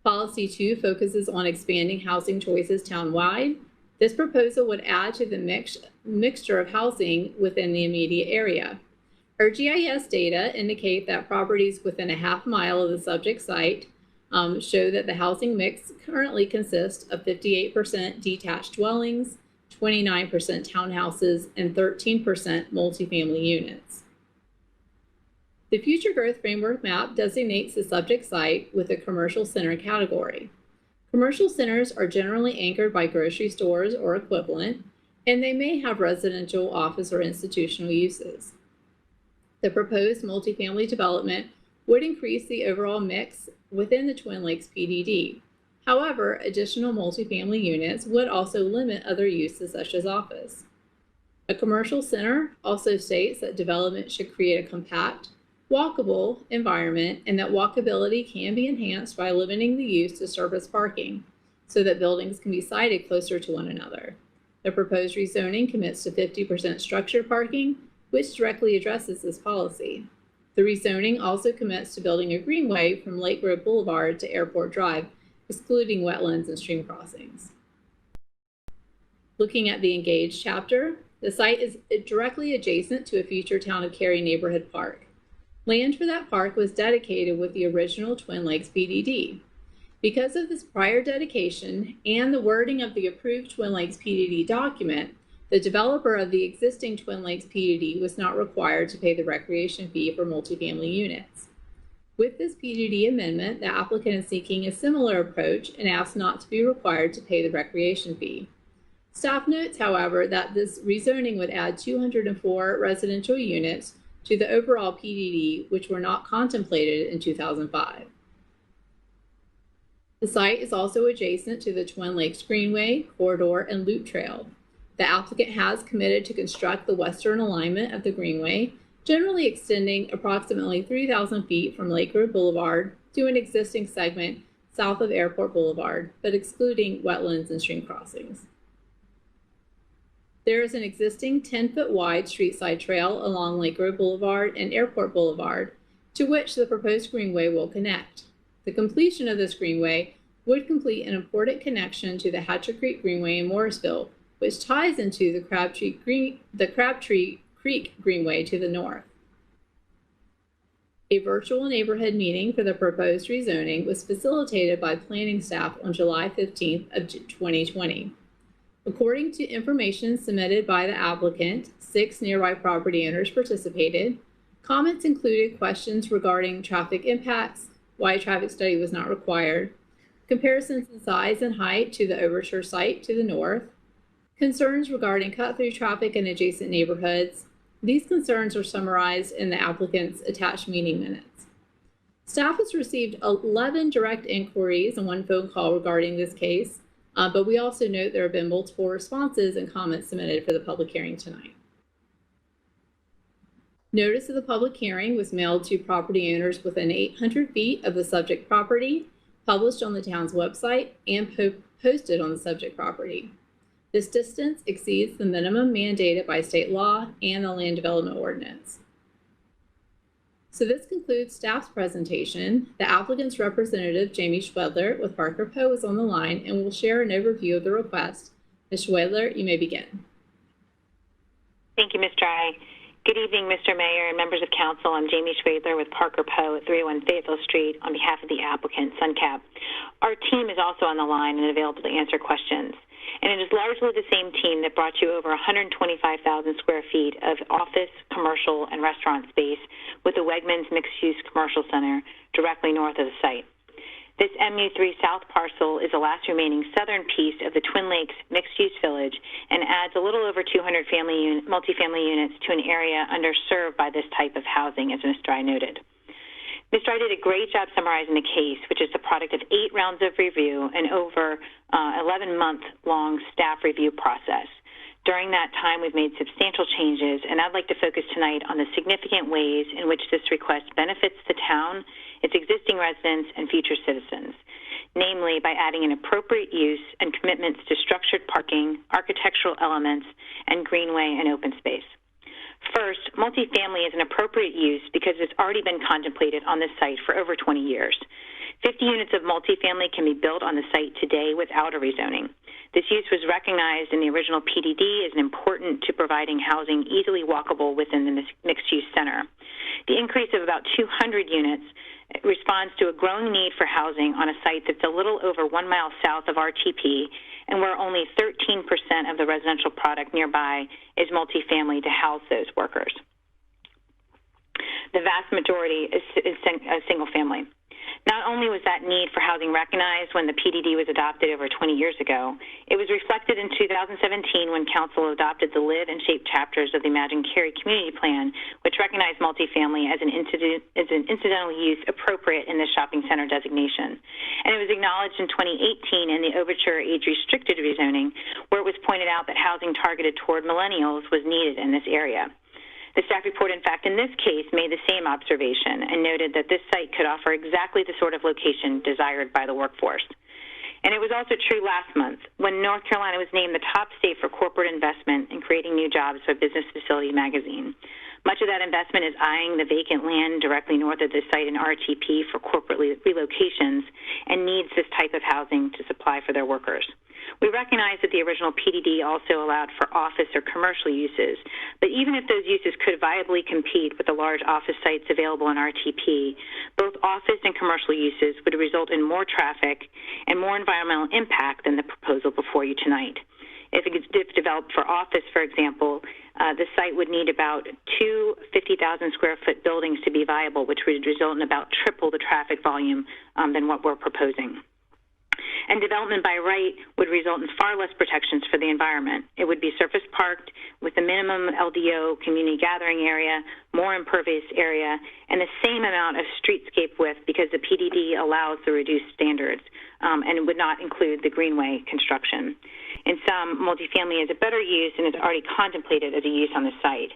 Policy 2 focuses on expanding housing choices townwide. This proposal would add to the mixture of housing within the immediate area. Our GIS data indicate that properties within a half mile of the subject site show that the housing mix currently consists of 58% detached dwellings, 29% townhouses, and 13% multifamily units. The Future Growth Framework map designates the subject site with a commercial center category. Commercial centers are generally anchored by grocery stores or equivalent, and they may have residential, office, or institutional uses. The proposed multifamily development would increase the overall mix within the Twin Lakes PDD. However, additional multifamily units would also limit other uses such as office. A commercial center also states that development should create a compact, walkable environment, and that walkability can be enhanced by limiting the use to surface parking so that buildings can be sited closer to one another. The proposed rezoning commits to 50% structured parking, which directly addresses this policy. The rezoning also commits to building a greenway from Lake Grove Boulevard to Airport Drive, excluding wetlands and stream crossings. Looking at the Engage chapter, the site is directly adjacent to a future Town of Cary neighborhood park. Land for that park was dedicated with the original Twin Lakes PDD. Because of this prior dedication and the wording of the approved Twin Lakes PDD document, the developer of the existing Twin Lakes PDD was not required to pay the recreation fee for multifamily units. With this PDD amendment, the applicant is seeking a similar approach and asks not to be required to pay the recreation fee. Staff notes, however, that this rezoning would add 204 residential units to the overall PDD, which were not contemplated in 2005. The site is also adjacent to the Twin Lakes Greenway, Corridor, and Loop Trail. The applicant has committed to construct the western alignment of the greenway, generally extending approximately 3,000 feet from Lake Road Boulevard to an existing segment south of Airport Boulevard, but excluding wetlands and stream crossings. There is an existing 10-foot wide street side trail along Lake Road Boulevard and Airport Boulevard, to which the proposed greenway will connect. The completion of this greenway would complete an important connection to the Hatcher Creek Greenway in Morrisville, which ties into the Crabtree Creek Greenway to the north. A virtual neighborhood meeting for the proposed rezoning was facilitated by planning staff on July 15th of 2020. According to information submitted by the applicant, 6 nearby property owners participated. Comments included questions regarding traffic impacts, why a traffic study was not required, comparisons in size and height to the Overture site to the north, concerns regarding cut-through traffic in adjacent neighborhoods. These concerns are summarized in the applicant's attached meeting minutes. Staff has received 11 direct inquiries and 1 phone call regarding this case, but we also note there have been multiple responses and comments submitted for the public hearing tonight. Notice of the public hearing was mailed to property owners within 800 feet of the subject property, published on the town's website, and posted on the subject property. This distance exceeds the minimum mandated by state law and the land development ordinance. So this concludes staff's presentation. The applicant's representative, Jamie Schwedler with Parker Poe, is on the line and will share an overview of the request. Ms. Schwedler, you may begin. Thank you, Ms. Dry. Good evening, Mr. Mayor and members of council. I'm Jamie Schwedler with Parker Poe at 301 Fayetteville Street on behalf of the applicant, SunCap. Our team is also on the line and available to answer questions. And it is largely the same team that brought you over 125,000 square feet of office, commercial, and restaurant space with the Wegmans Mixed-Use Commercial Center directly north of the site. This MU3 South parcel is the last remaining southern piece of the Twin Lakes Mixed-Use Village and adds a little over 200 multifamily units to an area underserved by this type of housing, as Ms. Dry noted. Ms. Dry did a great job summarizing the case, which is the product of 8 rounds of review and over 11-month-long staff review process. During that time, we've made substantial changes, and I'd like to focus tonight on the significant ways in which this request benefits the town, its existing residents, and future citizens, namely by adding an appropriate use and commitments to structured parking, architectural elements, and greenway and open space. First, multifamily is an appropriate use because it's already been contemplated on this site for over 20 years. 50 units of multifamily can be built on the site today without a rezoning. This use was recognized in the original PDD as important to providing housing easily walkable within the mixed-use center. The increase of about 200 units responds to a growing need for housing on a site that's a little over 1 mile south of RTP and where only 13% of the residential product nearby is multifamily to house those workers. The vast majority is single family. Not only was that need for housing recognized when the PDD was adopted over 20 years ago, it was reflected in 2017 when Council adopted the Live and Shape chapters of the Imagine Cary Community Plan, which recognized multifamily as an incidental use appropriate in the shopping center designation. And it was acknowledged in 2018 in the Overture age-restricted rezoning, where it was pointed out that housing targeted toward millennials was needed in this area. The staff report, in fact, in this case, made the same observation and noted that this site could offer exactly the sort of location desired by the workforce. And it was also true last month when North Carolina was named the top state for corporate investment in creating new jobs by Business Facility magazine. Much of that investment is eyeing the vacant land directly north of the site in RTP for corporate relocations and needs this type of housing to supply for their workers. We recognize that the original PDD also allowed for office or commercial uses, but even if those uses could viably compete with the large office sites available in RTP, both office and commercial uses would result in more traffic and more environmental impact than the proposal before you tonight. If developed for office, for example, the site would need about 2 50,000 square foot buildings to be viable, which would result in about triple the traffic volume than what we're proposing. And development by right would result in far less protections for the environment. It would be surface parked with the minimum LDO community gathering area, more impervious area, and the same amount of streetscape width because the PDD allows the reduced standards and would not include the greenway construction. In some, multifamily is a better use and is already contemplated as a use on the site.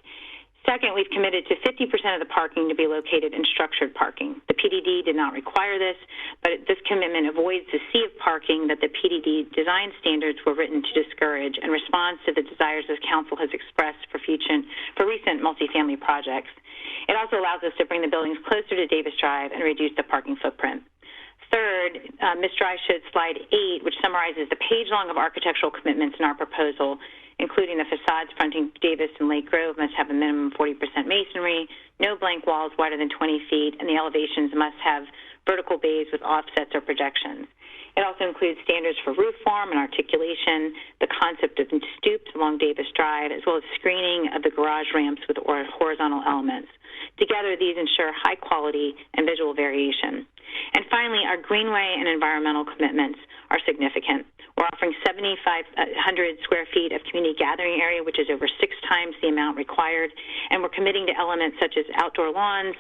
Second, we've committed to 50% of the parking to be located in structured parking. The PDD did not require this, but this commitment avoids the sea of parking that the PDD design standards were written to discourage and responds to the desires the Council has expressed for recent multifamily projects. It also allows us to bring the buildings closer to Davis Drive and reduce the parking footprint. Third, Ms. Dry showed slide 8, which summarizes the page long of architectural commitments in our proposal, including the facades fronting Davis and Lake Grove must have a minimum 40% masonry, no blank walls wider than 20 feet, and the elevations must have vertical bays with offsets or projections. It also includes standards for roof form and articulation, the concept of stoops along Davis Drive, as well as screening of the garage ramps with horizontal elements. Together, these ensure high quality and visual variation. And finally, our greenway and environmental commitments are significant. We're offering 7,500 square feet of community gathering area, which is over 6 times the amount required, and we're committing to elements such as outdoor lawns,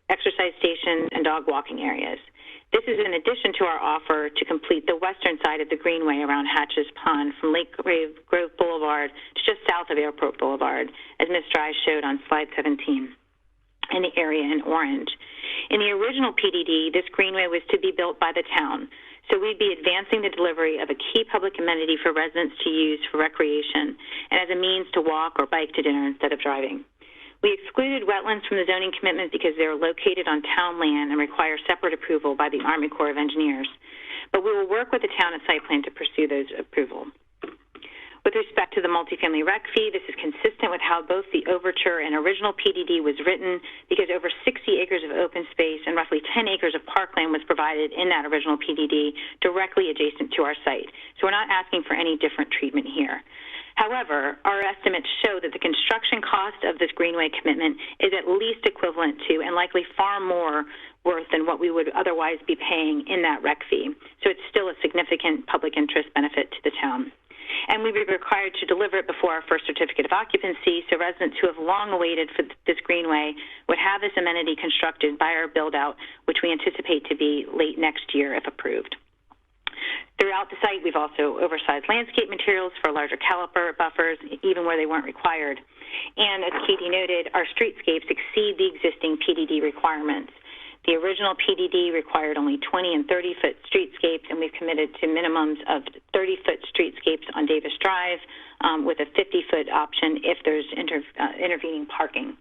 exercise stations, and dog walking areas. This is in addition to our offer to complete the western side of the greenway around Hatches Pond from Lake Grove Boulevard to just south of Airport Boulevard, as Ms. Dry showed on slide 17. In the area in orange. In the original PDD, this greenway was to be built by the town, so we'd be advancing the delivery of a key public amenity for residents to use for recreation and as a means to walk or bike to dinner instead of driving. We excluded wetlands from the zoning commitment because they are located on town land and require separate approval by the Army Corps of Engineers, but we will work with the town at site plan to pursue those approval. With respect to the multifamily rec fee, this is consistent with how both the overture and original PDD was written because over 60 acres of open space and roughly 10 acres of parkland was provided in that original PDD directly adjacent to our site. So we're not asking for any different treatment here. However, our estimates show that the construction cost of this greenway commitment is at least equivalent to and likely far more worth than what we would otherwise be paying in that rec fee. So it's still a significant public interest benefit to the town. And we'd be required to deliver it before our first certificate of occupancy, so residents who have long awaited for this greenway would have this amenity constructed by our build-out, which we anticipate to be late next year if approved. Throughout the site, we've also oversized landscape materials for larger caliper buffers, even where they weren't required. And as Katie noted, our streetscapes exceed the existing PDD requirements. The original PDD required only 20 and 30-foot streetscapes, and we've committed to minimums of 30-foot streetscapes on Davis Drive with a 50-foot option if there's intervening parking.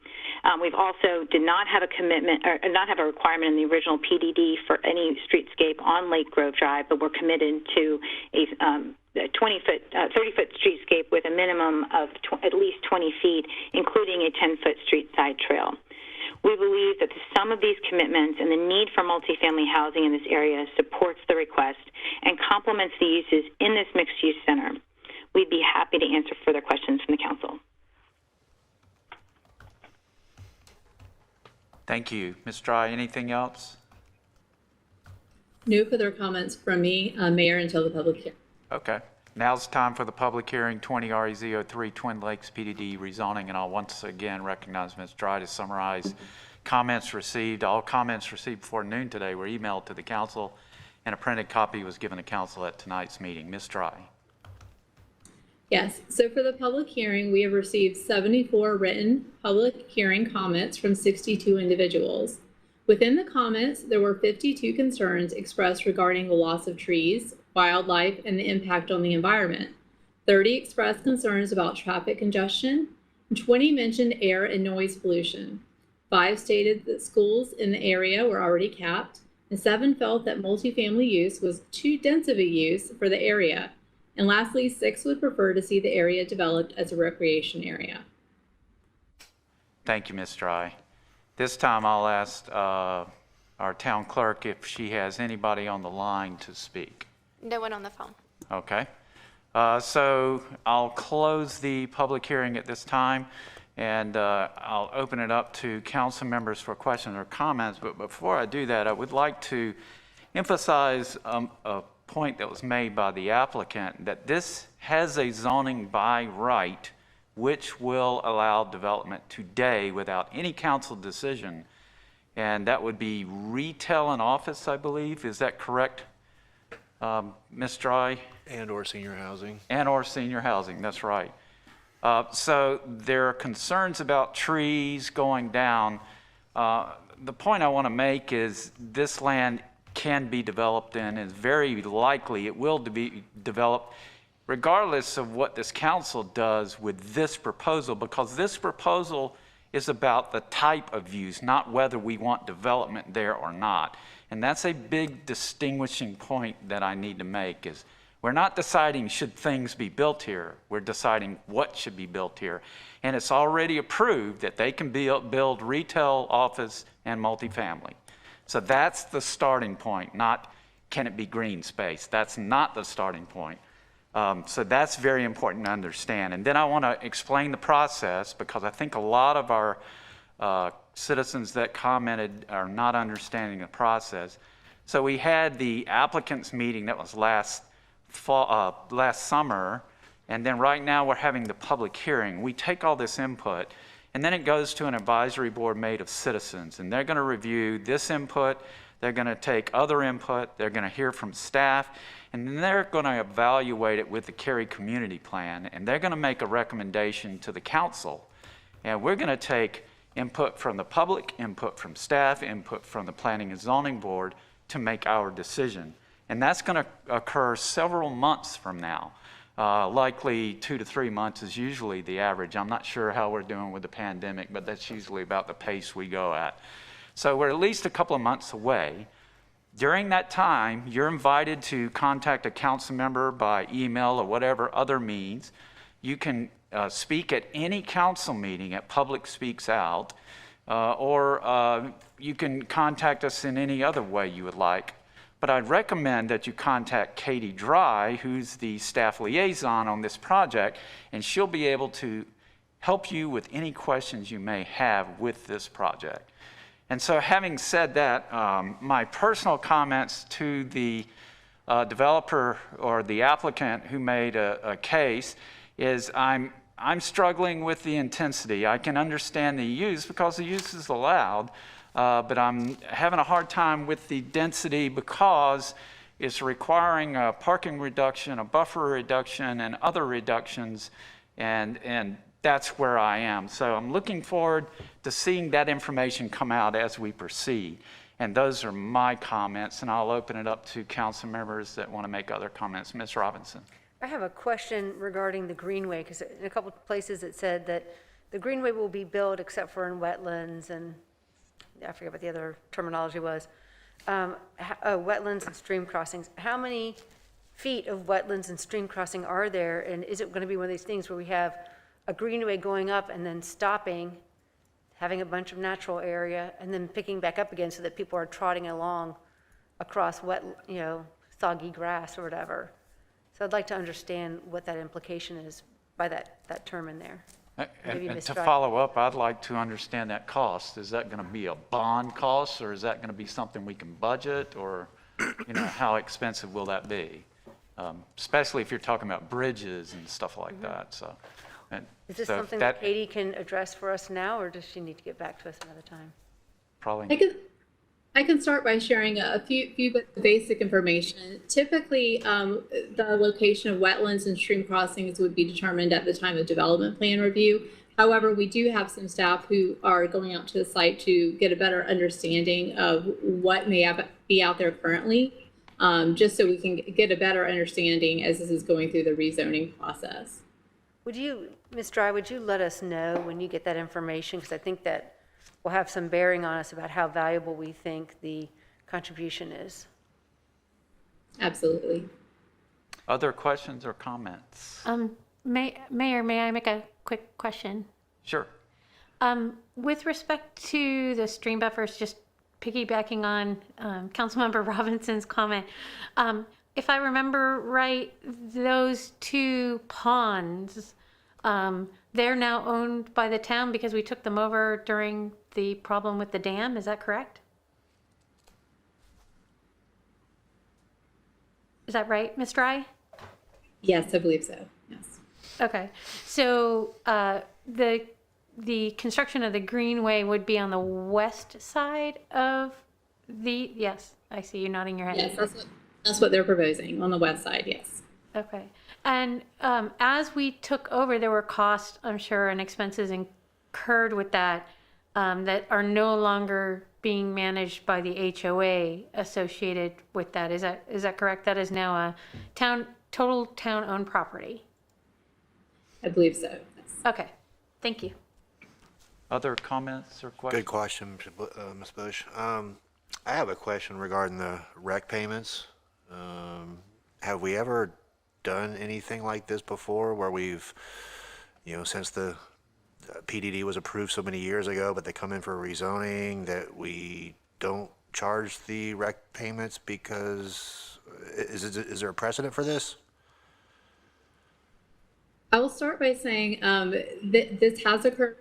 We've also did not have a commitment or not have a requirement in the original PDD for any streetscape on Lake Grove Drive, but we're committed to a 30-foot streetscape with a minimum of at least 20 feet, including a 10-foot street side trail. We believe that the sum of these commitments and the need for multifamily housing in this area supports the request and complements the uses in this mixed-use center. We'd be happy to answer further questions from the council. Thank you. Ms. Dry, anything else? No further comments from me, Mayor, until the public hearing. Okay. Now's time for the public hearing, 20 REZ03 Twin Lakes PDD rezoning, and I'll once again recognize Ms. Dry to summarize comments received. All comments received before noon today were emailed to the council, and a printed copy was given to council at tonight's meeting. Ms. Dry. Yes, so for the public hearing, we have received 74 written public hearing comments from 62 individuals. Within the comments, there were 52 concerns expressed regarding the loss of trees, wildlife, and the impact on the environment. 30 expressed concerns about traffic congestion, and 20 mentioned air and noise pollution. 5 stated that schools in the area were already capped, and 7 felt that multifamily use was too dense of a use for the area. And lastly, 6 would prefer to see the area developed as a recreation area. Thank you, Ms. Dry. This time I'll ask our town clerk if she has anybody on the line to speak. No one on the phone. Okay. So I'll close the public hearing at this time, and I'll open it up to council members for questions or comments. But before I do that, I would like to emphasize a point that was made by the applicant, that this has a zoning by right, which will allow development today without any council decision. And that would be retail and office, I believe. Is that correct, Ms. Dry? And/or senior housing. And/or senior housing, that's right. So there are concerns about trees going down. The point I want to make is this land can be developed and is very likely it will be developed regardless of what this council does with this proposal, because this proposal is about the type of use, not whether we want development there or not. And that's a big distinguishing point that I need to make is we're not deciding should things be built here. We're deciding what should be built here. And it's already approved that they can build retail, office, and multifamily. So that's the starting point, not can it be green space. That's not the starting point. So that's very important to understand. And then I want to explain the process because I think a lot of our citizens that commented are not understanding the process. So we had the applicants meeting that was last summer, and then right now we're having the public hearing. We take all this input, and then it goes to an advisory board made of citizens, and they're going to review this input, they're going to take other input, they're going to hear from staff, and then they're going to evaluate it with the Cary Community Plan, and they're going to make a recommendation to the council. And we're going to take input from the public, input from staff, input from the Planning and Zoning Board to make our decision. And that's going to occur several months from now. Likely 2 to 3 months is usually the average. I'm not sure how we're doing with the pandemic, but that's usually about the pace we go at. So we're at least a couple of months away. During that time, you're invited to contact a council member by email or whatever other means. You can speak at any council meeting at Public Speaks Out, or you can contact us in any other way you would like. But I'd recommend that you contact Katie Dry, who's the staff liaison on this project, and she'll be able to help you with any questions you may have with this project. And so having said that, my personal comments to the developer or the applicant who made a case is I'm struggling with the intensity. I can understand the use because the use is allowed, but I'm having a hard time with the density because it's requiring a parking reduction, a buffer reduction, and other reductions, and that's where I am. So I'm looking forward to seeing that information come out as we proceed. And those are my comments, and I'll open it up to council members that want to make other comments. Ms. Robinson. I have a question regarding the greenway, because in a couple of places it said that the greenway will be built except for in wetlands, and I forget what the other terminology was. Wetlands and stream crossings. How many feet of wetlands and stream crossing are there, and is it going to be one of these things where we have a greenway going up and then stopping, having a bunch of natural area, and then picking back up again so that people are trotting along across wet, soggy grass or whatever? So I'd like to understand what that implication is by that term in there. And to follow up, I'd like to understand that cost. Is that going to be a bond cost, or is that going to be something we can budget, or how expensive will that be? Especially if you're talking about bridges and stuff like that. So. Is this something that Katie can address for us now, or does she need to get back to us another time? Probably. I can start by sharing a few basic information. Typically, the location of wetlands and stream crossings would be determined at the time of development plan review. However, we do have some staff who are going out to the site to get a better understanding of what may be out there currently, just so we can get a better understanding as this is going through the rezoning process. Would you, Ms. Dry, would you let us know when you get that information? Because I think that will have some bearing on us about how valuable we think the contribution is. Absolutely. Other questions or comments? Mayor, may I make a quick question? Sure. With respect to the stream buffers, just piggybacking on Councilmember Robinson's comment, if I remember right, those two ponds, they're now owned by the town because we took them over during the problem with the dam. Is that correct? Is that right, Ms. Dry? Yes, I believe so. Yes. Okay. So the construction of the greenway would be on the west side of the. Yes, I see you nodding your head. Yes, that's what they're proposing on the west side. Yes. Okay. And as we took over, there were costs, I'm sure, and expenses incurred with that that are no longer being managed by the HOA associated with that. Is that correct? That is now a total town-owned property. I believe so. Okay. Thank you. Other comments or questions? Good question, Ms. Bush. I have a question regarding the rec payments. Have we ever done anything like this before where we've, since the PDD was approved so many years ago, but they come in for rezoning, that we don't charge the rec payments because, is there a precedent for this? I will start by saying this has occurred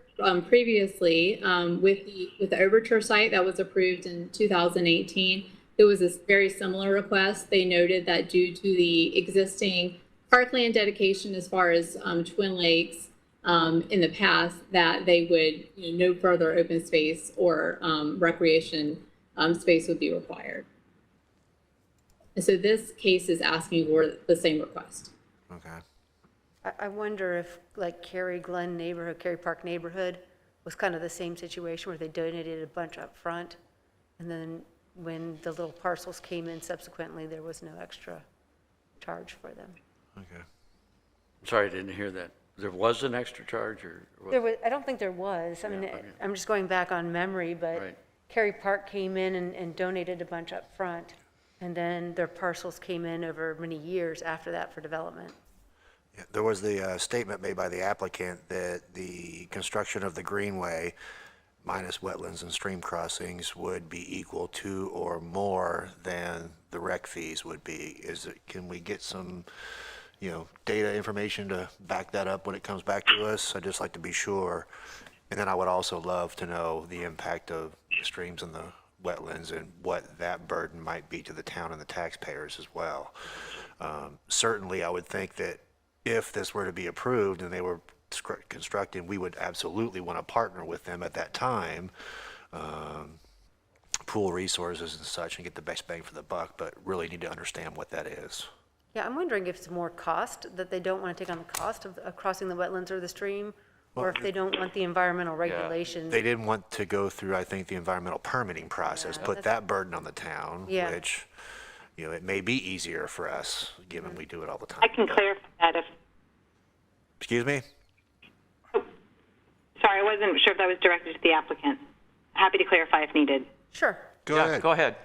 previously with the Overture site that was approved in 2018. There was a very similar request. They noted that due to the existing parkland dedication as far as Twin Lakes in the past, that they would no further open space or recreation space would be required. And so this case is asking for the same request. Okay. I wonder if, like, Cary Glen neighborhood, Cary Park neighborhood was kind of the same situation where they donated a bunch up front, and then when the little parcels came in subsequently, there was no extra charge for them. Okay. Sorry, I didn't hear that. There was an extra charge, or what? There was, I don't think there was. I mean, okay. I'm just going back on memory, but Right. Cary Park came in and donated a bunch up front, and then their parcels came in over many years after that for development. Yeah, there was the statement made by the applicant that the construction of the greenway minus wetlands and stream crossings would be equal to or more than the rec fees would be. Can we get some, data information to back that up when it comes back to us? I'd just like to be sure. And then I would also love to know the impact of the streams and the wetlands and what that burden might be to the town and the taxpayers as well. Certainly, I would think that if this were to be approved and they were constructing, we would absolutely want to partner with them at that time, pool resources and such, and get the best bang for the buck, but really need to understand what that is. Yeah, I'm wondering if it's more cost, that they don't want to take on the cost of crossing the wetlands or the stream, or if they don't want the environmental regulations. They didn't want to go through, I think, the environmental permitting process, put that burden on the town, Yeah. which, it may be easier for us, given we do it all the time. I can clarify that if, Excuse me? sorry, I wasn't sure if that was directed to the applicant. Happy to clarify if needed. Sure. Go ahead. Go ahead.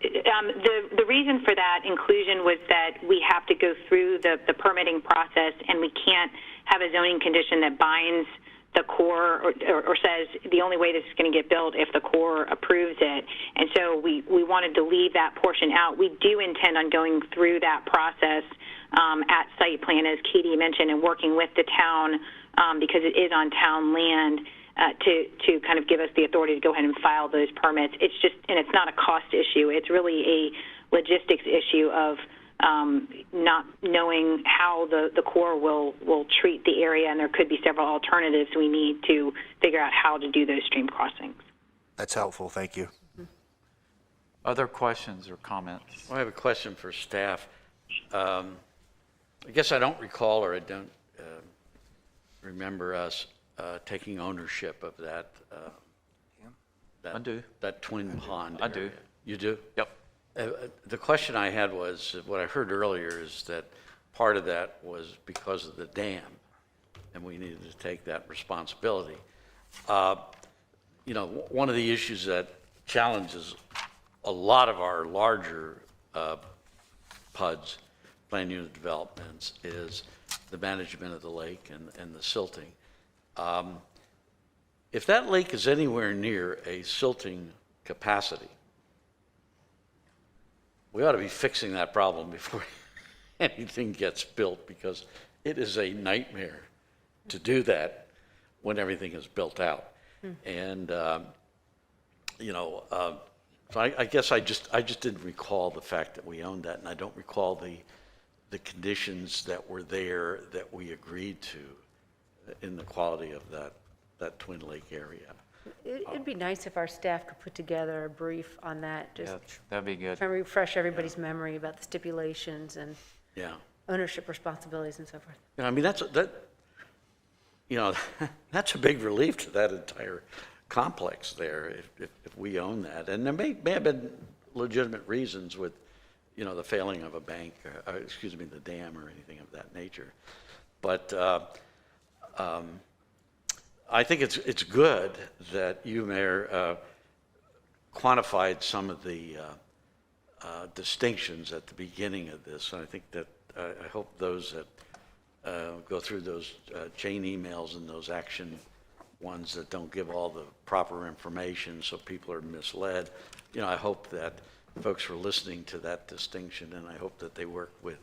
The reason for that inclusion was that we have to go through the permitting process, and we can't have a zoning condition that binds the Corps or says the only way this is going to get built if the Corps approves it. And so we wanted to leave that portion out. We do intend on going through that process at site plan, as Katie mentioned, and working with the town because it is on town land to kind of give us the authority to go ahead and file those permits. It's just, and it's not a cost issue. It's really a logistics issue of not knowing how the Corps will treat the area, and there could be several alternatives we need to figure out how to do those stream crossings. That's helpful, thank you. Other questions or comments? Well, I have a question for staff. I guess I don't recall, or I don't remember us taking ownership of that. I do. That Twin Pond I do. area. You do? Yep. The question I had was, what I heard earlier is that part of that was because of the dam, and we needed to take that responsibility. One of the issues that challenges a lot of our larger PUDs, planned unit developments, is the management of the lake and the silting. If that lake is anywhere near a silting capacity, we ought to be fixing that problem before anything gets built, because it is a nightmare to do that when everything is built out. And, so I guess I just didn't recall the fact that we owned that, and I don't recall the conditions that were there that we agreed to in the quality of that Twin Lake area. It'd be nice if our staff could put together a brief on that, just That'd be good. trying to refresh everybody's memory about the stipulations and Yeah. ownership responsibilities and so forth. Yeah, I mean, that's a big relief to that entire complex there if we own that. And there may have been legitimate reasons with, the failing of a bank, the dam or anything of that nature. But I think it's good that you, Mayor, quantified some of the distinctions at the beginning of this. And I think that I hope those that go through those chain emails and those action ones that don't give all the proper information so people are misled, I hope that folks are listening to that distinction, and I hope that they work with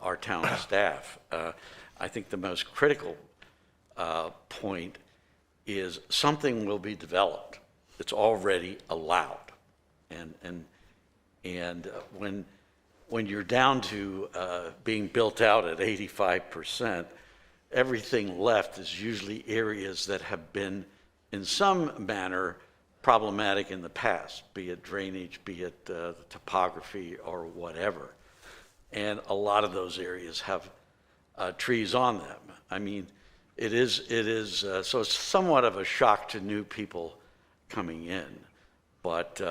our town staff. I think the most critical point is something will be developed. It's already allowed. And when you're down to being built out at 85%, everything left is usually areas that have been in some manner problematic in the past, be it drainage, be it topography or whatever. And a lot of those areas have trees on them. I mean, it is so it's somewhat of a shock to new people coming in, but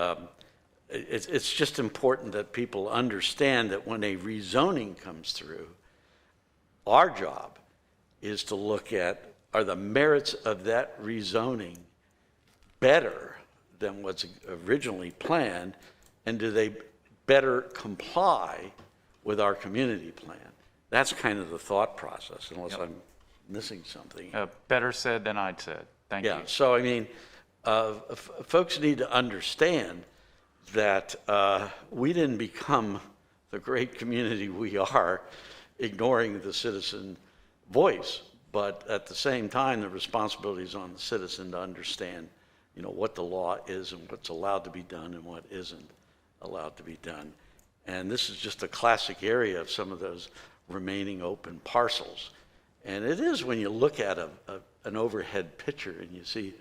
it's just important that people understand that when a rezoning comes through, our job is to look at, are the merits of that rezoning better than what's originally planned, and do they better comply with our community plan? That's kind of the thought process, unless I'm missing something. Better said than I'd said. Thank you. Yeah, so I mean, folks need to understand that we didn't become the great community we are ignoring the citizen voice, but at the same time, the responsibility is on the citizen to understand, what the law is and what's allowed to be done and what isn't allowed to be done. And this is just a classic area of some of those remaining open parcels. And it is when you look at an overhead picture and you see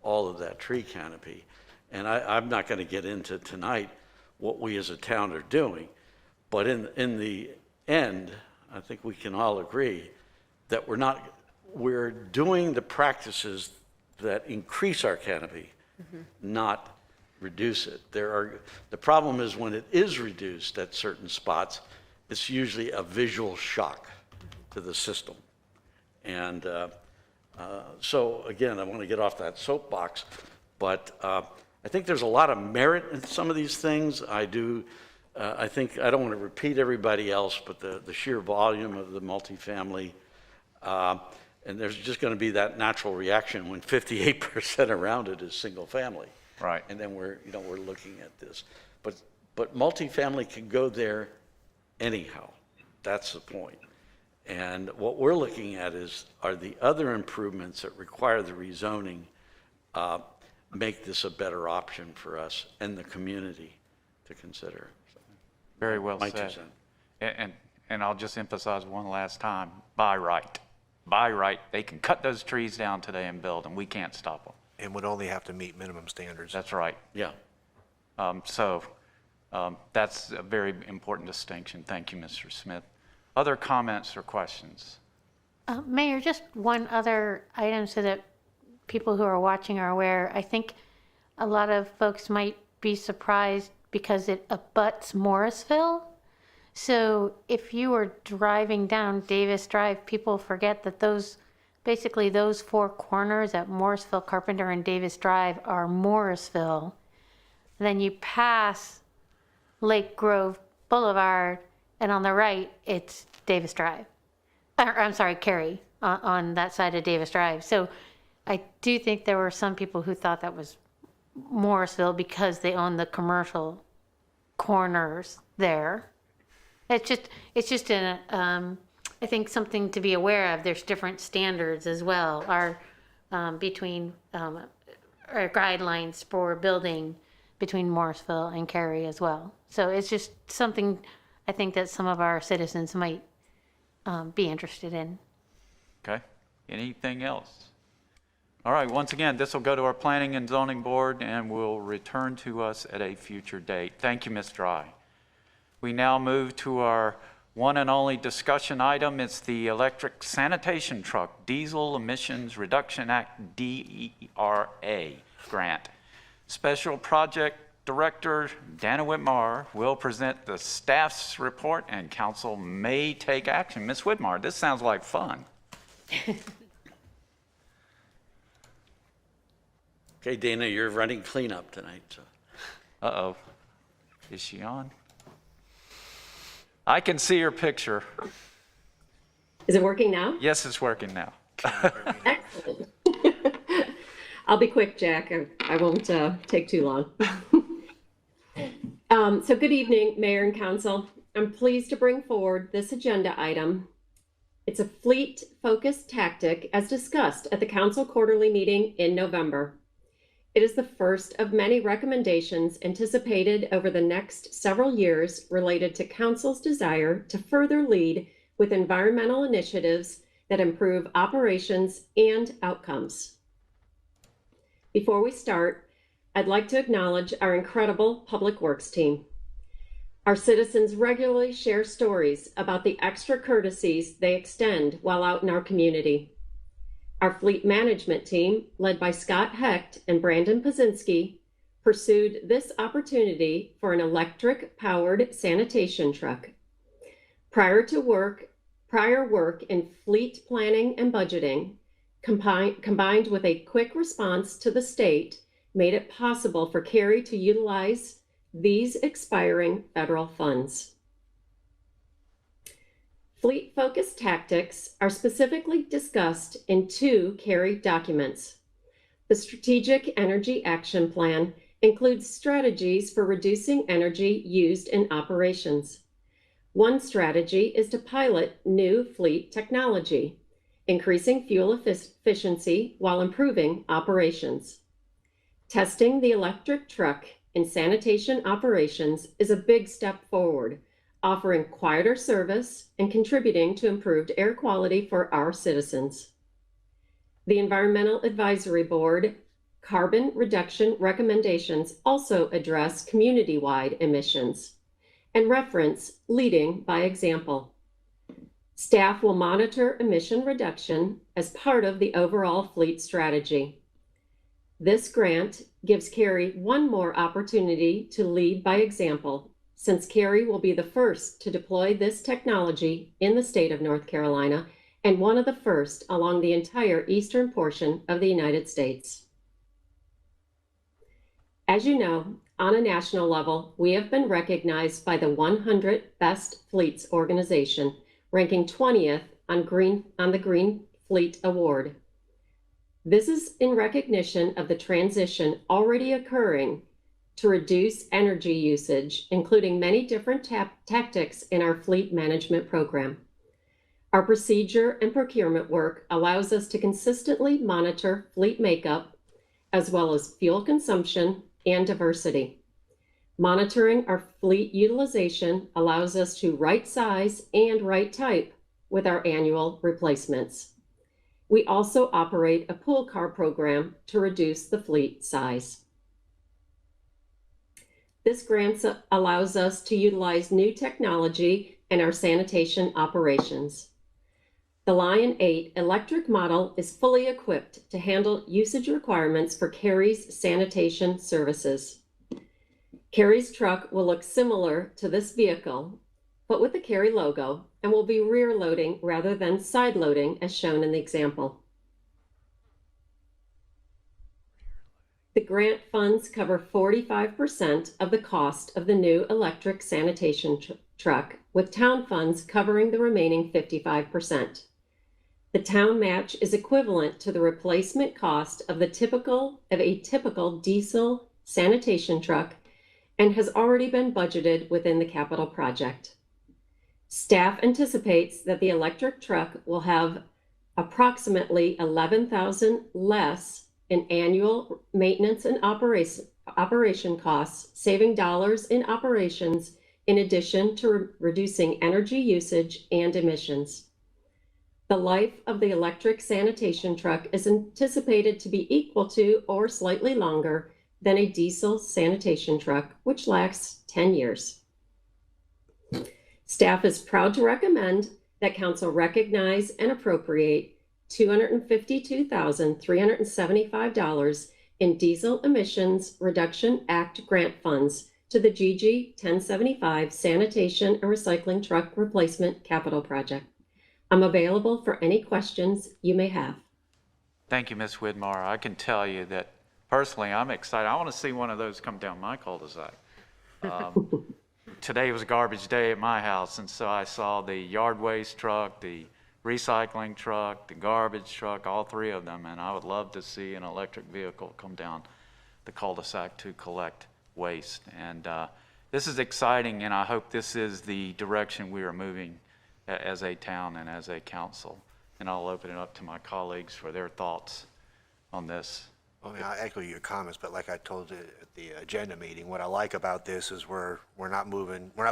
all of that tree canopy. And I'm not going to get into tonight what we as a town are doing, but in the end, I think we can all agree that we're doing the practices that increase our canopy, not reduce it. The problem is when it is reduced at certain spots, it's usually a visual shock to the system. And so again, I want to get off that soapbox, but I think there's a lot of merit in some of these things. I think, I don't want to repeat everybody else, but the sheer volume of the multifamily, and there's just going to be that natural reaction when 58% around it is single family. Right. And then we're looking at this. But multifamily can go there anyhow. That's the point. And what we're looking at are the other improvements that require the rezoning make this a better option for us and the community to consider. So, Very well said. And I'll just emphasize one last time, by right. By right, they can cut those trees down today and build, and we can't stop them. And would only have to meet minimum standards. That's right. Yeah. So that's a very important distinction. Thank you, Mr. Smith. Other comments or questions? Mayor, just one other item so that people who are watching are aware. I think a lot of folks might be surprised because it abuts Morrisville. So if you were driving down Davis Drive, people forget that basically those four corners at Morrisville, Carpenter, and Davis Drive are Morrisville. Then you pass Lake Grove Boulevard, and on the right, it's Davis Drive. I'm sorry, Cary, on that side of Davis Drive. So I do think there were some people who thought that was Morrisville because they own the commercial corners there. It's just I think something to be aware of. There's different standards as well, between our guidelines for building between Morrisville and Cary as well. So it's just something I think that some of our citizens might be interested in. Okay. Anything else? All right. Once again, this will go to our Planning and Zoning Board and will return to us at a future date. Thank you, Ms. Dry. We now move to our one and only discussion item. It's the Electric Sanitation Truck Diesel Emissions Reduction Act, DERA grant. Special Project Director Dana Whitmar will present the staff's report and council may take action. Ms. Whitmar, this sounds like fun. Okay, Dana, you're running cleanup tonight. So. Uh-oh. Is she on? I can see her picture. Is it working now? Yes, it's working now. Excellent. I'll be quick, Jack. I won't take too long. So good evening, Mayor and Council. I'm pleased to bring forward this agenda item. It's a fleet-focused tactic as discussed at the Council quarterly meeting in November. It is the first of many recommendations anticipated over the next several years related to Council's desire to further lead with environmental initiatives that improve operations and outcomes. Before we start, I'd like to acknowledge our incredible Public Works team. Our citizens regularly share stories about the extra courtesies they extend while out in our community. Our fleet management team, led by Scott Hecht and Brandon Pazinski, pursued this opportunity for an electric-powered sanitation truck. Prior work in fleet planning and budgeting, combined with a quick response to the state, made it possible for Cary to utilize these expiring federal funds. Fleet-focused tactics are specifically discussed in two Cary documents. The Strategic Energy Action Plan includes strategies for reducing energy used in operations. One strategy is to pilot new fleet technology, increasing fuel efficiency while improving operations. Testing the electric truck in sanitation operations is a big step forward, offering quieter service and contributing to improved air quality for our citizens. The Environmental Advisory Board carbon reduction recommendations also address community-wide emissions and reference leading by example. Staff will monitor emission reduction as part of the overall fleet strategy. This grant gives Cary one more opportunity to lead by example, since Cary will be the first to deploy this technology in the state of North Carolina and one of the first along the entire eastern portion of the United States. As you know, on a national level, we have been recognized by the 100 Best Fleets organization, ranking 20th on the Green Fleet Award. This is in recognition of the transition already occurring to reduce energy usage, including many different tactics in our fleet management program. Our procedure and procurement work allows us to consistently monitor fleet makeup, as well as fuel consumption and diversity. Monitoring our fleet utilization allows us to right size and right type with our annual replacements. We also operate a pool car program to reduce the fleet size. This grant allows us to utilize new technology in our sanitation operations. The Lion 8 electric model is fully equipped to handle usage requirements for Cary's sanitation services. Cary's truck will look similar to this vehicle, but with the Cary logo, and will be rear loading rather than side loading as shown in the example. The grant funds cover 45% of the cost of the new electric sanitation truck, with town funds covering the remaining 55%. The town match is equivalent to the replacement cost of a typical diesel sanitation truck and has already been budgeted within the capital project. Staff anticipates that the electric truck will have approximately $11,000 less in annual maintenance and operation costs, saving dollars in operations in addition to reducing energy usage and emissions. The life of the electric sanitation truck is anticipated to be equal to or slightly longer than a diesel sanitation truck, which lasts 10 years. Staff is proud to recommend that Council recognize and appropriate $252,375 in Diesel Emissions Reduction Act grant funds to the GG 1075 Sanitation and Recycling Truck Replacement Capital Project. I'm available for any questions you may have. Thank you, Ms. Widmar. I can tell you that personally, I'm excited. I want to see one of those come down my cul-de-sac. Today was a garbage day at my house, and so I saw the yard waste truck, the recycling truck, the garbage truck, all three of them, and I would love to see an electric vehicle come down the cul-de-sac to collect waste. And this is exciting, and I hope this is the direction we are moving as a town and as a council. And I'll open it up to my colleagues for their thoughts on this. I mean, I echo your comments, but like I told you at the agenda meeting, what I like about this is we're not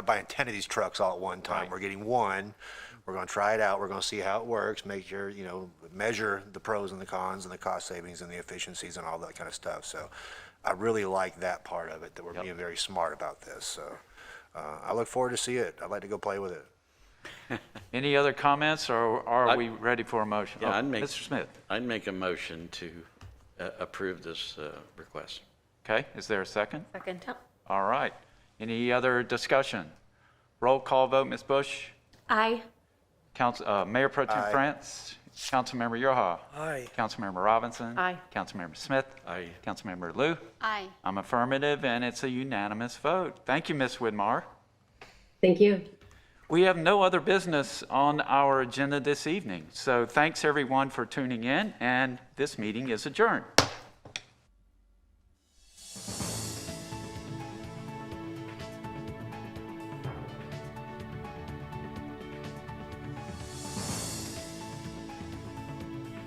buying 10 of these trucks all at one time. Right. We're getting one. We're going to try it out. We're going to see how it works, make sure, measure the pros and the cons and the cost savings and the efficiencies and all that kind of stuff. So I really like that part of it, that we're being very smart about this. So I look forward to see it. I'd like to go play with it. Any other comments, or are we ready for a motion? Yeah, Mr. Smith. I'd make a motion to approve this request. Okay, is there a second? Second. All right. Any other discussion? Roll call vote, Ms. Bush. Aye. Mayor Pro Tem Aye. France. Councilmember Yoha. Aye. Councilmember Robinson. Aye. Councilmember Smith. Aye. Councilmember Liu. Aye. I'm affirmative, and it's a unanimous vote. Thank you, Ms. Widmar. Thank you. We have no other business on our agenda this evening, so thanks everyone for tuning in, and this meeting is adjourned.